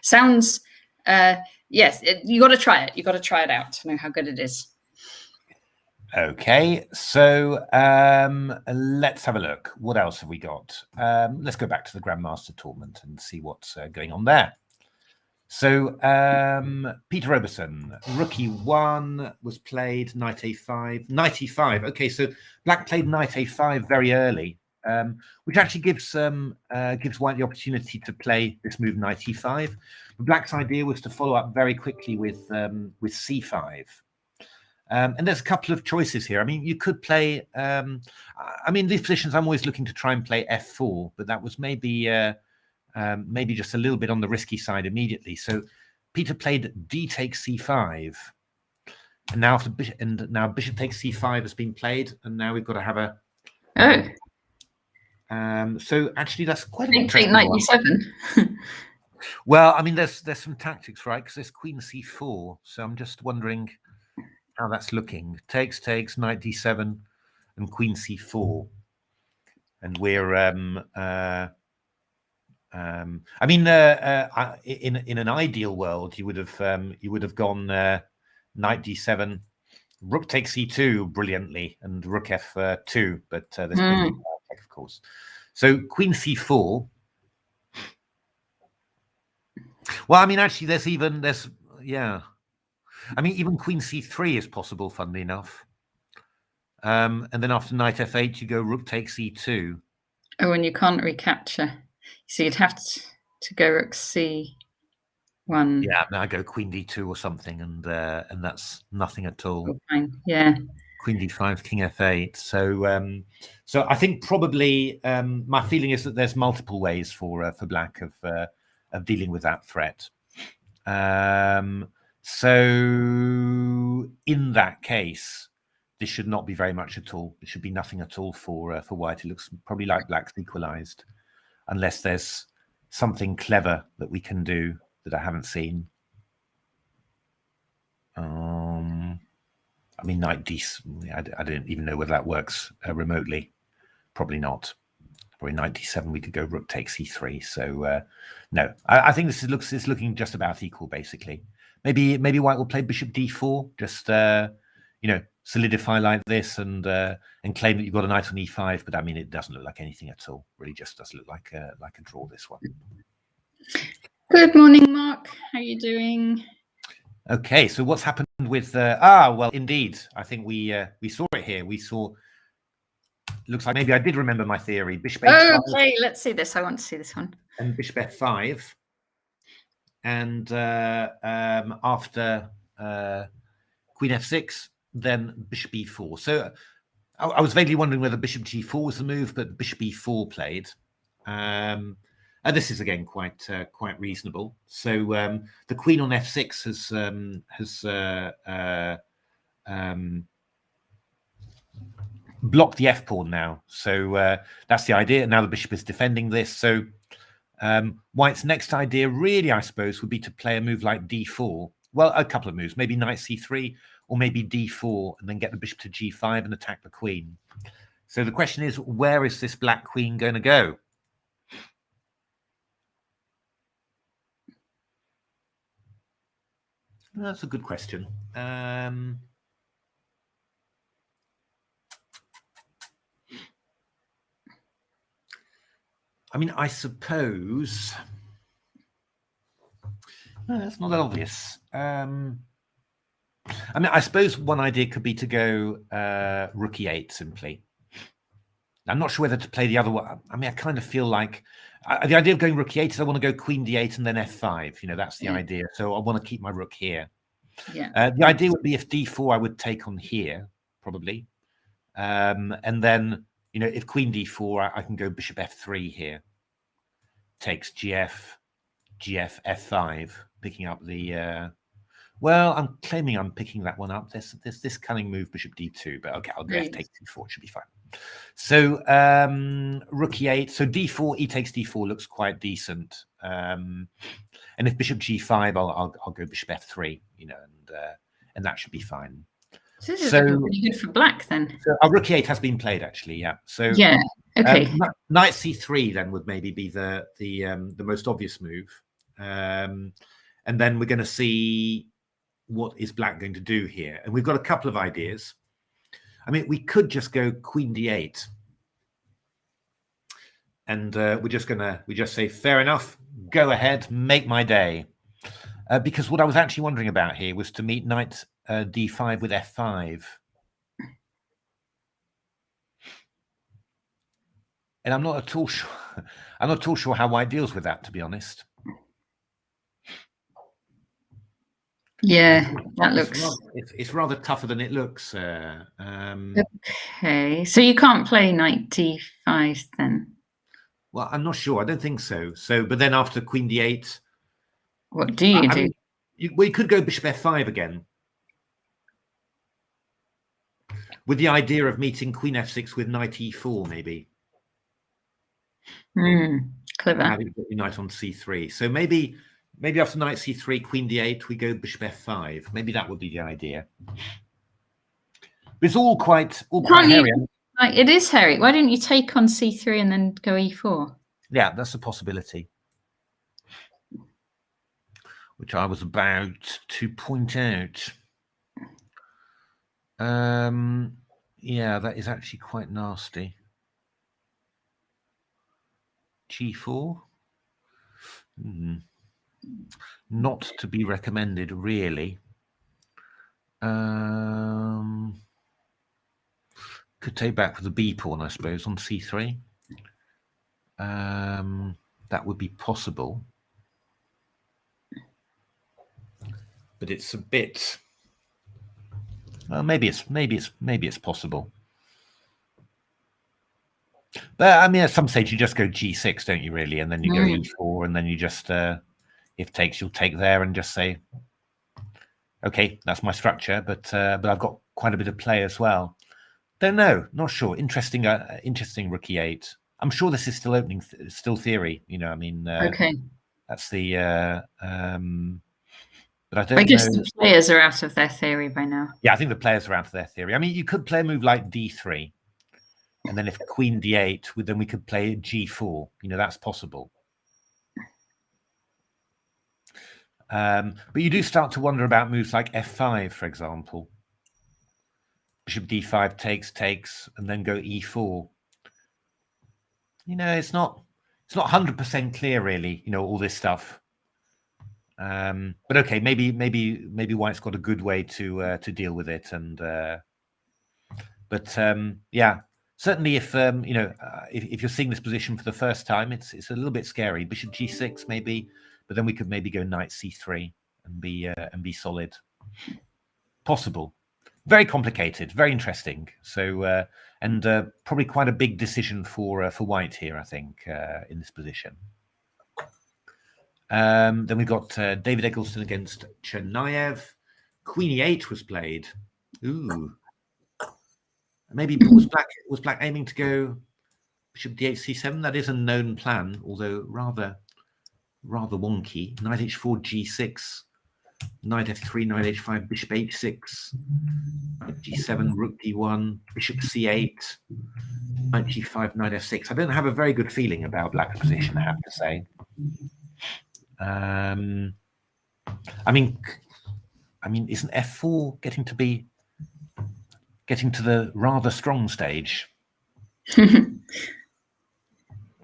Sounds. Yes, you got to try it. You got to try it out to know how good it is.
Okay, so let's have a look. What else have we got? Let's go back to the Grandmaster tournament and see what's going on there. So Peter Robertson, rookie 1 was played knight a5. Knight e5. Okay, so black played knight a5 very early, which actually gives white the opportunity to play this move knight e5. Black's idea was to follow up very quickly with c5. And there's a couple of choices here. I mean, you could play. I mean, these positions I'm always looking to try and play f4, but that was maybe just a little bit on the risky side immediately. So Peter played d takes c5, and now bishop takes c5 has been played, and now we've got to have a. So actually, that's quite an interesting
knight d7.
Well, I mean, there's some tactics, right? Because there's queen c4, so I'm just wondering how that's looking. Takes, knight d7, and queen c4, and we're I mean, in an ideal world, you would have gone knight d7, rook takes c2 brilliantly, and rook f2, but there's been of course. So queen c4. Well, I mean, actually, I mean, even queen c3 is possible, funnily enough. And then after knight f8, you go rook takes e2.
Oh, and you can't recapture. So you'd have to go rook c1.
Yeah, now I go queen d2 or something, and that's nothing at all.
Oh, fine. Yeah.
Queen d5, king f8. So I think probably my feeling is that there's multiple ways for black of dealing with that threat. So in that case, this should not be very much at all. It should be nothing at all for white. It looks probably like black's equalized, unless there's something clever that we can do that I haven't seen. I mean, knight d. I don't even know whether that works remotely. Probably not. Probably knight d7. We could go rook takes e3. So no, I think this is looking just about equal, basically. Maybe white will play bishop d4, just solidify like this and claim that you've got a knight on e5. But I mean, it doesn't look like anything at all. Really, just does look like a draw. This one.
Good morning, Mark. How are you doing?
Okay, so what's happened with well, indeed, I think we saw it here. We saw. Looks like maybe I did remember my theory. Bishop
h5. Okay, let's see this. I want to see this one.
And bishop f5. And after queen f6, then bishop e4. So I was vaguely wondering whether bishop g4 was the move, but bishop e4 played. This is again quite reasonable. So the queen on f6 has blocked the f pawn now. So that's the idea. Now the bishop is defending this. So White's next idea, really, I suppose, would be to play a move like d4. Well, a couple of moves, maybe knight c3 or maybe d4, and then get the bishop to g5 and attack the queen. So the question is, where is this black queen going to go? That's a good question. I mean, I suppose no, that's not that obvious. I mean, I suppose one idea could be to go rook e8 simply. I'm not sure whether to play the other one. I mean, I kind of feel like the idea of going rook e8 is I want to go queen d8 and then f5. You know, that's the idea. So I want to keep my rook here.
Yeah.
The idea would be if d4, I would take on here probably, and then you know if queen d4, I can go bishop f3 here. Takes gf, f5, picking up the. Well, I'm claiming I'm picking that one up. There's this cunning move, bishop d2, but okay, I'll go f takes d4. It should be fine. So rook e8. So d4, e takes d4 looks quite decent. And if bishop g5, I'll go bishop f3. You know, and that should be fine.
So this is pretty good for black then.
So rook e8 has been played actually. Yeah. So
yeah. Okay.
Knight c3 then would maybe be the most obvious move. And then we're going to see what is black going to do here. And we've got a couple of ideas. I mean, we could just go queen d8. And we just say, fair enough, go ahead, make my day. Because what I was actually wondering about here was to meet knight d5 with f5. And I'm not at all sure. I'm not at all sure how White deals with that, to be honest.
Yeah, that looks.
It's rather tougher than it looks.
Okay, so you can't play knight d5 then.
Well, I'm not sure. I don't think so. So, but then after queen d8,
what do you do?
Mean, we could go bishop f5 again, with the idea of meeting queen f6 with knight e4, maybe.
Clever.
Having knight on c3. So maybe after knight c3, queen d8, we go bishop f5. Maybe that would be the idea. But it's all quite hairy.
It is hairy. Why don't you take on c3 and then go e4? Yeah,
that's a possibility, which I was about to point out. Yeah, that is actually quite nasty. g4. Not to be recommended, really. Could take back with the b pawn, I suppose, on c3. That would be possible, but it's a bit. Well, maybe it's possible. But I mean, at some stage you just go g6, don't you? Really, and then you go e4, and then you just if takes, you'll take there and just say, okay, that's my structure. But I've got quite a bit of play as well. Don't know, not sure. Interesting rook e8. I'm sure this is still still theory. You know, I mean,
okay,
that's the. But I don't.
I guess the players are out of their theory by now.
Yeah, I think the players are out of their theory. I mean, you could play a move like d3, and then if queen d8, then we could play g4. You know, that's possible. But you do start to wonder about moves like f5, for example. Bishop d5 takes, and then go e4. You know, it's not 100% clear, really. You know, all this stuff. But okay, maybe White's got a good way to deal with it, and yeah, certainly if you know if you're seeing this position for the first time, it's a little bit scary. Bishop g6 maybe, but then we could maybe go knight c3 and be solid. Possible. Very complicated, very interesting. So and probably quite a big decision for White here, I think, in this position. Then we've got David Eggleston against Chernayev. Queen E8 was played. Ooh. Maybe was black aiming to go bishop d8 c7? That is a known plan, although rather wonky. Knight h4 g6, knight f3, knight h5, bishop h6, knight g7, rook d1, bishop c8, knight g5, knight f6. I don't have a very good feeling about black's position, I have to say. I mean, isn't f4 getting to the rather strong stage?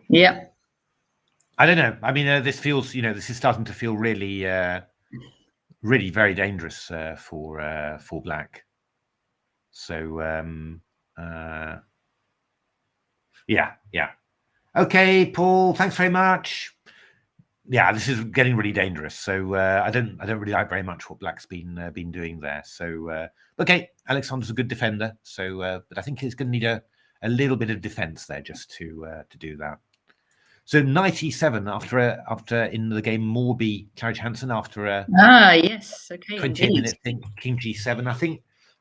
Yeah.
I don't know. I mean, this feels, this is starting to feel really, really very dangerous for black. So, yeah. Okay, Paul. Thanks very much. Yeah, this is getting really dangerous. So I don't really like very much what black's been doing there. So okay, Alexander's a good defender. So, but I think he's going to need a little bit of defense there just to do that. So knight e7 after in the game Morby, Cleridge, Hanson after
yes, okay,
28 minute thing, king g7. I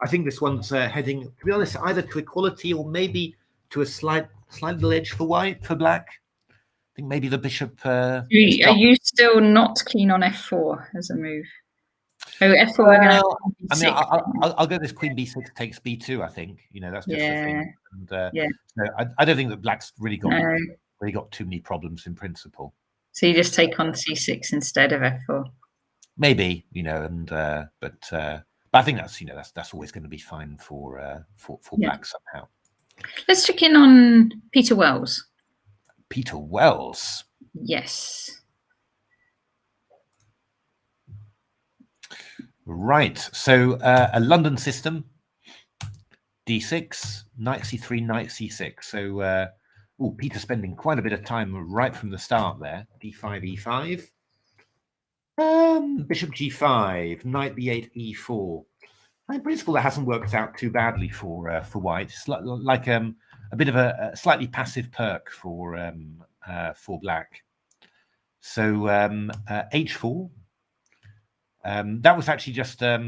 think this one's heading, to be honest, either to equality or maybe to a slight little edge for black. I think maybe the bishop. Are
you still not keen on f4 as a move? Oh, f4. We're gonna
I mean, I'll go this queen b6 takes b2. I think that's just the thing. And, no, I don't think that black's really got too many problems in principle.
So you just take on c6 instead of f4.
Maybe but I think that's always going to be fine for black somehow.
Let's check in on Peter Wells.
Peter Wells.
Yes.
Right. So a London system. D6, knight c3, knight c6. So Peter spending quite a bit of time right from the start there. d5, e5. Bishop g5, knight b8, e4. In principle, that hasn't worked out too badly for white. It's like a bit of a slightly passive perk for black. So h4. That was actually just it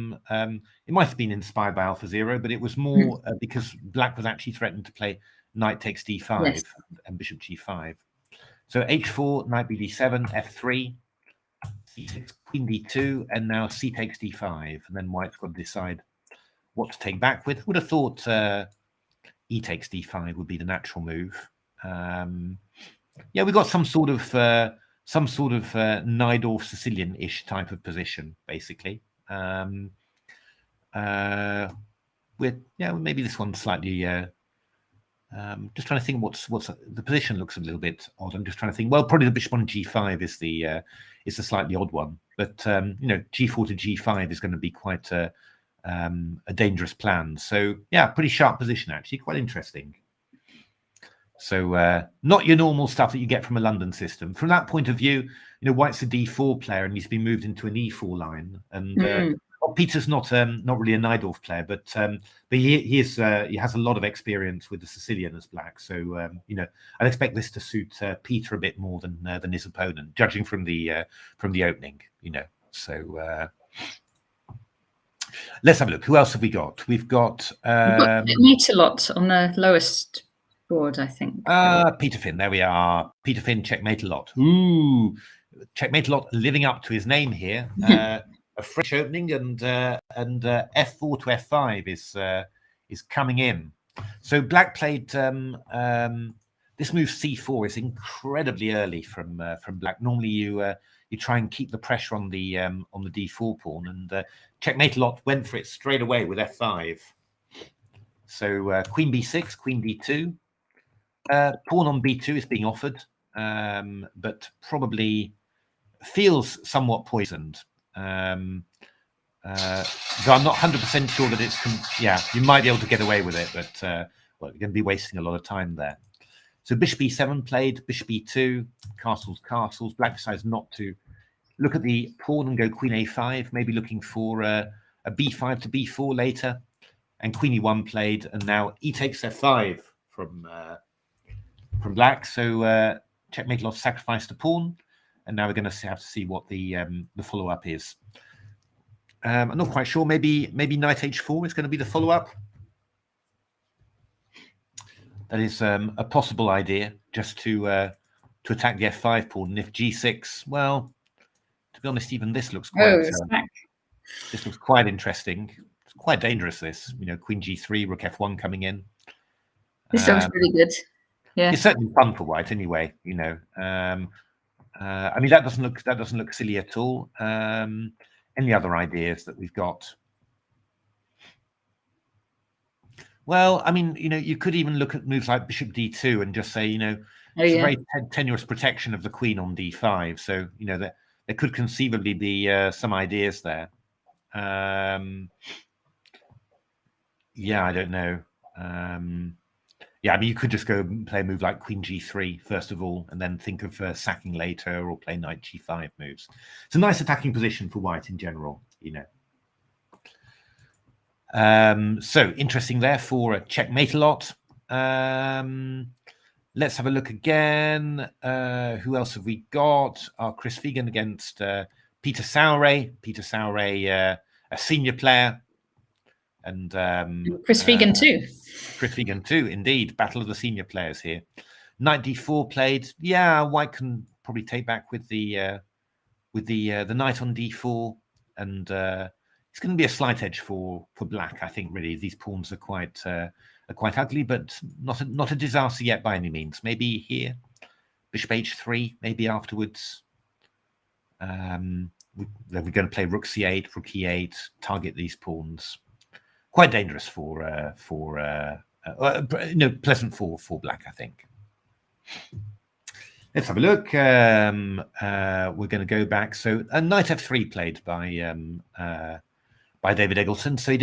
might have been inspired by AlphaZero, but it was more because black was actually threatened to play knight takes d5 and bishop g5. So h4, knight bd7, f3, c6, queen d2, and now c takes d5, and then white's got to decide what to take back with. Would have thought e takes d5 would be the natural move. Yeah, we've got some sort of Najdorf Sicilian-ish type of position, basically. Maybe this one's slightly. Just trying to think what's the position looks a little bit odd. I'm just trying to think. Well, probably the bishop on g5 is the slightly odd one, but g4 to g5 is going to be quite a dangerous plan. So yeah, pretty sharp position actually, quite interesting. So not your normal stuff that you get from a London system. From that point of view, White's a d4 player and he's been moved into an e4 line. And Peter's not really a Najdorf player, but he has a lot of experience with the Sicilian as black. So I'd expect this to suit Peter a bit more than his opponent, judging from the opening. So let's have a look. Who else have we got? We've got
Meet-a-lot on the lowest board, I think.
Peter Finn, there we are. Peter Finn, checkmate a lot. Ooh, checkmate a lot, living up to his name here. A fresh opening and f4 to f5 is coming in. So black played this move c4 is incredibly early from black. Normally you try and keep the pressure on the d4 pawn, and checkmate a lot went for it straight away with f5. So queen b6, queen d2. Pawn on b2 is being offered, but probably feels somewhat poisoned. Though I'm not 100% sure that it's... you might be able to get away with it, but you're going to be wasting a lot of time there. So bishop e7 played, bishop e2, castles. Black decides not to look at the pawn and go queen a5, maybe looking for a b5 to b4 later. And queen e1 played, and now e takes f5 from black. So checkmate lost, sacrificed a pawn. and now we're going to have to see what the follow-up is. I'm not quite sure. Maybe knight h4 is going to be the follow-up. That is a possible idea, just to attack the f5 pawn. And if g6, well, to be honest, even this looks quite this looks quite interesting. It's quite dangerous. This, queen g3, rook f1 coming in.
This looks really good. Yeah,
it's certainly fun for white, anyway. I mean, that doesn't look silly at all. Any other ideas that we've got? Well, I mean, you could even look at moves like bishop d2 and just say, it's a very tenuous protection of the queen on d5. So, there could conceivably be some ideas there. Yeah, I don't know. Yeah, I mean, you could just go and play a move like queen g3 first of all, and then think of sacking later, or play knight g5 moves. It's a nice attacking position for white in general, So interesting there for a checkmate a lot. Let's have a look again. Who else have we got? Chris Fegan against Peter Sauray. Peter Sauray, a senior player. And
Chris Fegan too.
Chris Fegan too, indeed. Battle of the senior players here. Knight d4 played. Yeah, white can probably take back with the knight on d4, and it's going to be a slight edge for black. I think really these pawns are quite ugly, but not a disaster yet by any means. Maybe here, bishop h3. Maybe afterwards. Then we're going to play rook c8, rook e8, target these pawns. Quite dangerous pleasant for black, I think. Let's have a look. We're going to go back. So a knight f3 played by David Eggleton. So he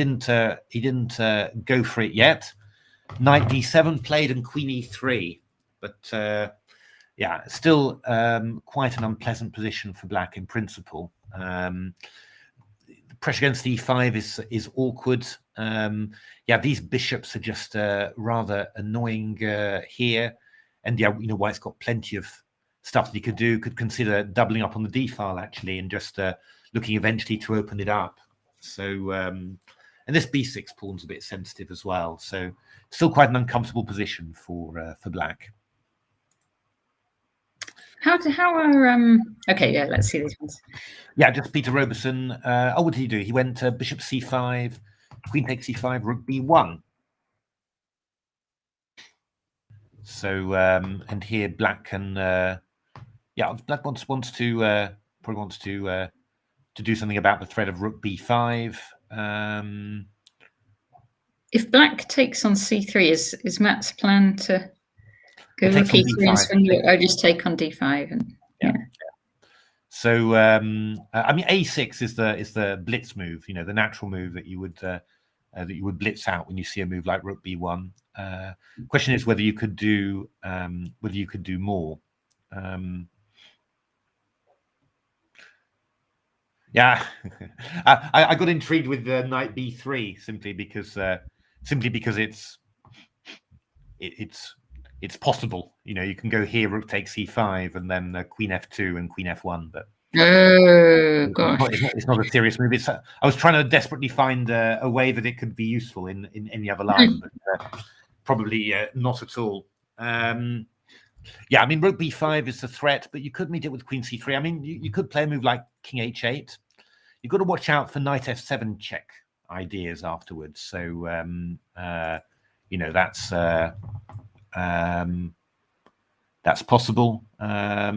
didn't go for it yet. Knight d7 played and queen e3, but yeah, still quite an unpleasant position for black in principle. Pressure against e5 is awkward. Yeah, these bishops are just rather annoying here, and yeah, white's got plenty of stuff that he could do. Could consider doubling up on the d file actually, and just looking eventually to open it up. So, and this b6 pawn's a bit sensitive as well. So, still quite an uncomfortable position for black.
How are okay, yeah, let's see these ones.
Yeah, just Peter Robertson. What did he do? He went bishop c5, queen takes c5, rook b1. So and here black can yeah, black wants to probably wants to do something about the threat of rook b5.
If black takes on c3, is Matt's plan to go rook e3 and swing it, or just take on d5? And yeah.
So I mean, a6 is the blitz move. The natural move that you would blitz out when you see a move like rook b1. Question is whether you could do more. Yeah, I got intrigued with knight b3 simply because it's possible. You can go here, rook takes e5, and then queen f2 and queen f1. But
oh gosh,
it's not a serious move. I was trying to desperately find a way that it could be useful in any other line, but probably not at all. Yeah, I mean, rook b5 is a threat, but you could meet it with queen c3. I mean, you could play a move like king h8. You've got to watch out for knight f7 check ideas afterwards. So that's possible. I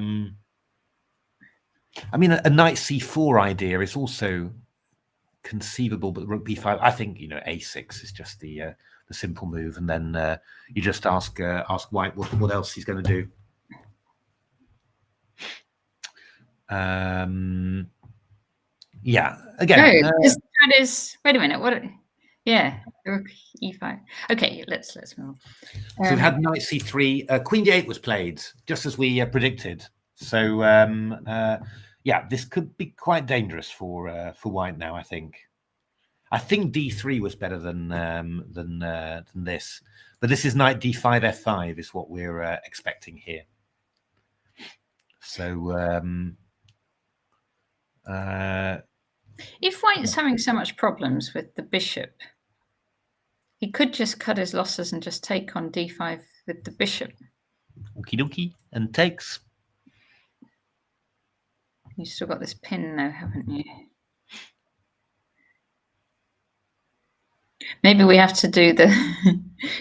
mean, a knight c4 idea is also conceivable, but rook b5, I think a6 is just the simple move, and then you just ask white what else he's going to do. Yeah, again.
That is. Wait a minute. What? Yeah, rook e5. Okay, let's move.
So we had knight c3. Queen d8 was played, just as we predicted. So yeah, this could be quite dangerous for white now. I think d3 was better than this, but this is knight d5 f5 is what we're expecting here. So
if White's having so much problems with the bishop, he could just cut his losses and just take on d5 with the bishop.
okie dokie, and takes.
You've still got this pin though, haven't you? Maybe we have to do the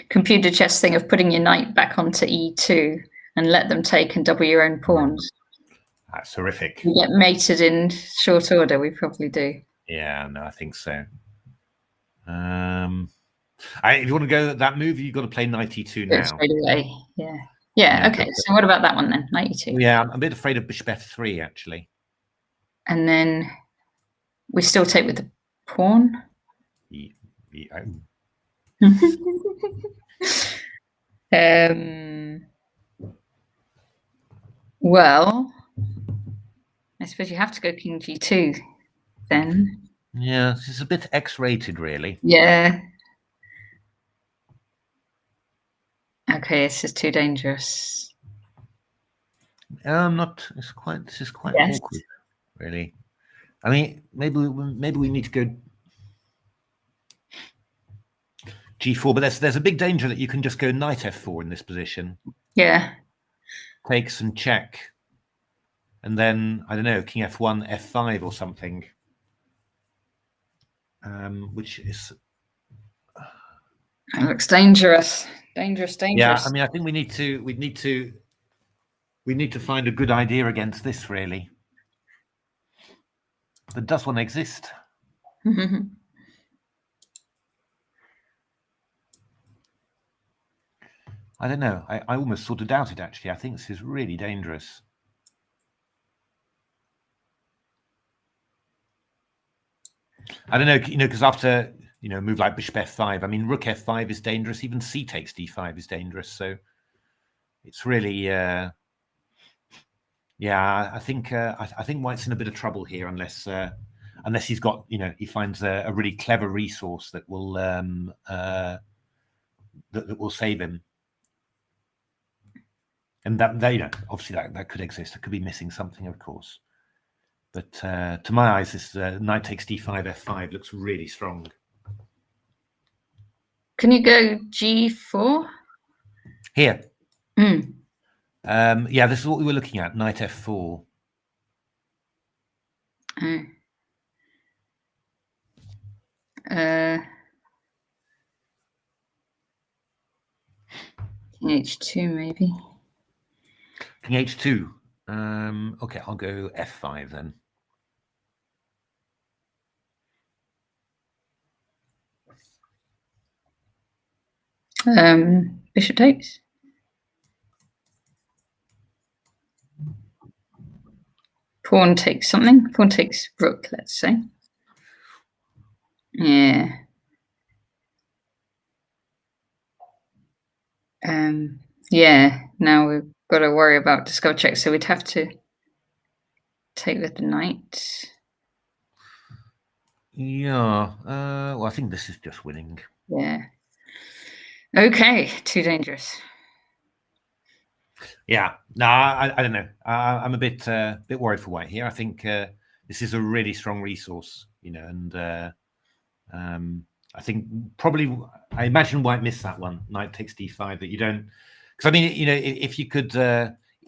computer chess thing of putting your knight back onto e2 and let them take and double your own pawns.
That's horrific.
We get mated in short order, we probably do.
Yeah, no, I think so. If you want to go that move, you've got to play knight e2 now.
Straight away, yeah. Yeah, okay, so what about that one then, knight e2?
Yeah, I'm a bit afraid of bishop f3, actually.
And then we still take with the pawn? Well, I suppose you have to go king g2 then.
Yeah, this is a bit X-rated, really.
Yeah. Okay, this is too dangerous.
Not. This is quite awkward, really. I mean, maybe we need to go g4, but there's a big danger that you can just go knight f4 in this position.
Yeah.
Takes and check, and then I don't know, king f1, f5 or something, which is.
It looks dangerous. Dangerous.
Yeah, I mean, I think we need to find a good idea against this, really. But does one exist? I don't know. I almost sort of doubt it, actually. I think this is really dangerous. I don't know, because after, a move like bishop f5, I mean, rook f5 is dangerous. Even c takes d5 is dangerous. So it's really, yeah, I think White's in a bit of trouble here unless he's got, he finds a really clever resource that will that will save him. And that obviously that could exist. It could be missing something, of course. But to my eyes, this knight takes d5, f5 looks really strong.
Can you go g4?
Here. Yeah, this is what we were looking at, knight f4.
King h2 maybe.
King h2. Okay, I'll go f5 then.
Bishop takes. Pawn takes something. Pawn takes rook, let's say. Yeah. Yeah, now we've got to worry about discover check, so we'd have to take with the knight.
Yeah, well, I think this is just winning.
Yeah. Okay, too dangerous.
Yeah, no, I don't know. I'm a bit worried for White here. I think this is a really strong resource, and I think probably I imagine White missed that one. Knight takes d5. That you don't, because I mean, if you could,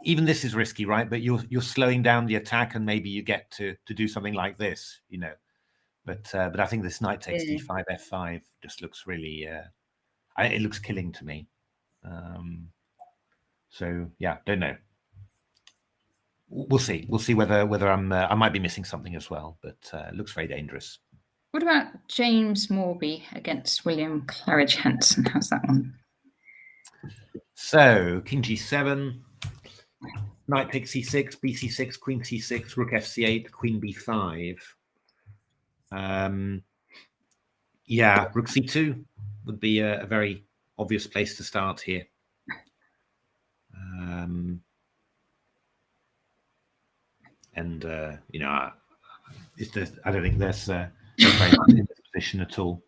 even this is risky, right? But you're slowing down the attack, and maybe you get to do something like this, But I think this knight takes d5, f5 just looks really. It looks killing to me. So yeah, don't know. We'll see. We'll see whether I might be missing something as well. But it looks very dangerous.
What about James Morby against William Cleridge Hanson? How's that one?
So king g7, knight takes c6, bc6, queen c6, rook fc8, queen b5. Yeah, rook c2 would be a very obvious place to start here. I don't think there's very much in this position at all.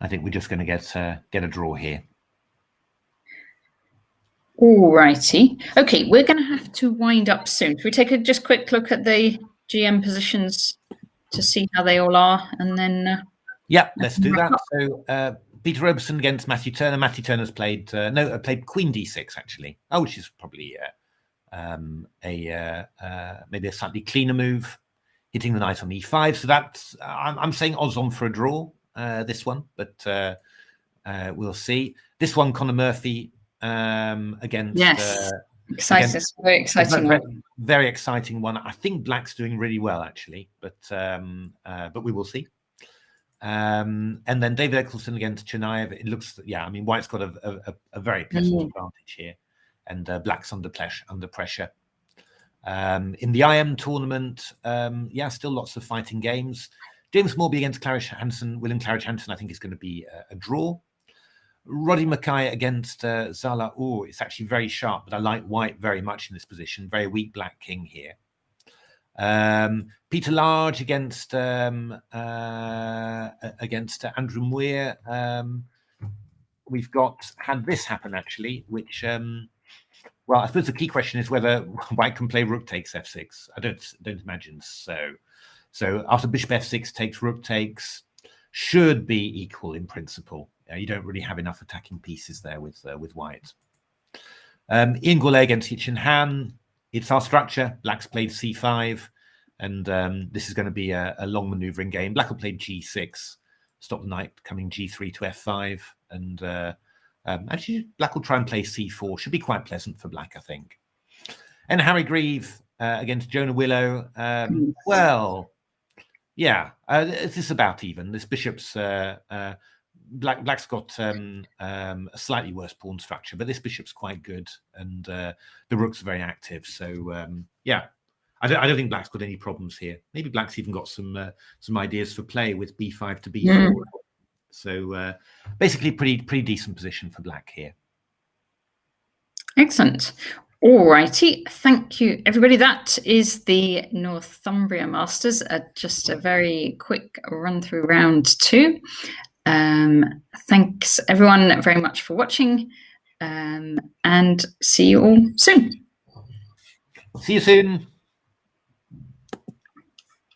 I think we're just going to get a draw here.
All righty. Okay, we're going to have to wind up soon. Should we take a just quick look at the GM positions to see how they all are, and then
yeah, let's do that. So Peter Robertson against Matthew Turner. Matthew Turner's played played Queen D6 actually. Oh, which is probably maybe a slightly cleaner move, hitting the knight on E5. So that's I'm saying odds on for a draw this one, but we'll see. This one, Conor Murphy against
exciting,
against,
very exciting one.
Very exciting one. I think Black's doing really well actually, but we will see. And then David Eccleston against Chernaev. It looks, I mean, White's got a very pleasant advantage here, and Black's under pressure. In the IM tournament, still lots of fighting games. James Morby against William Cleridge Hanson, I think is going to be a draw. Roddy Mckay against Zala. Oh, it's actually very sharp, but I like White very much in this position. Very weak Black King here. Peter Large against Andrew Muir. We've had this happen actually, which well, I suppose the key question is whether White can play Rook takes F6. I don't imagine so. So after Bishop F6 takes, Rook takes should be equal in principle. You don't really have enough attacking pieces there with White. Ian Goulet against Hichin Han. It's our structure. Black's played C5, and this is going to be a long maneuvering game. Black will play G6, stop the knight coming G3 to F5, and actually Black will try and play C4. Should be quite pleasant for Black, I think. And Harry Grieve against Jonah Willow. Well, yeah, it's about even. This bishop's Black's got a slightly worse pawn structure, but this bishop's quite good, and the rook's very active. So I don't think Black's got any problems here. Maybe Black's even got some ideas for play with B5 to B4. So basically, pretty decent position for Black here.
Excellent. All righty, thank you, everybody. That is the Northumbria Masters. Just a very quick run through round 2. Thanks everyone very much for watching, and see you all soon.
See you soon.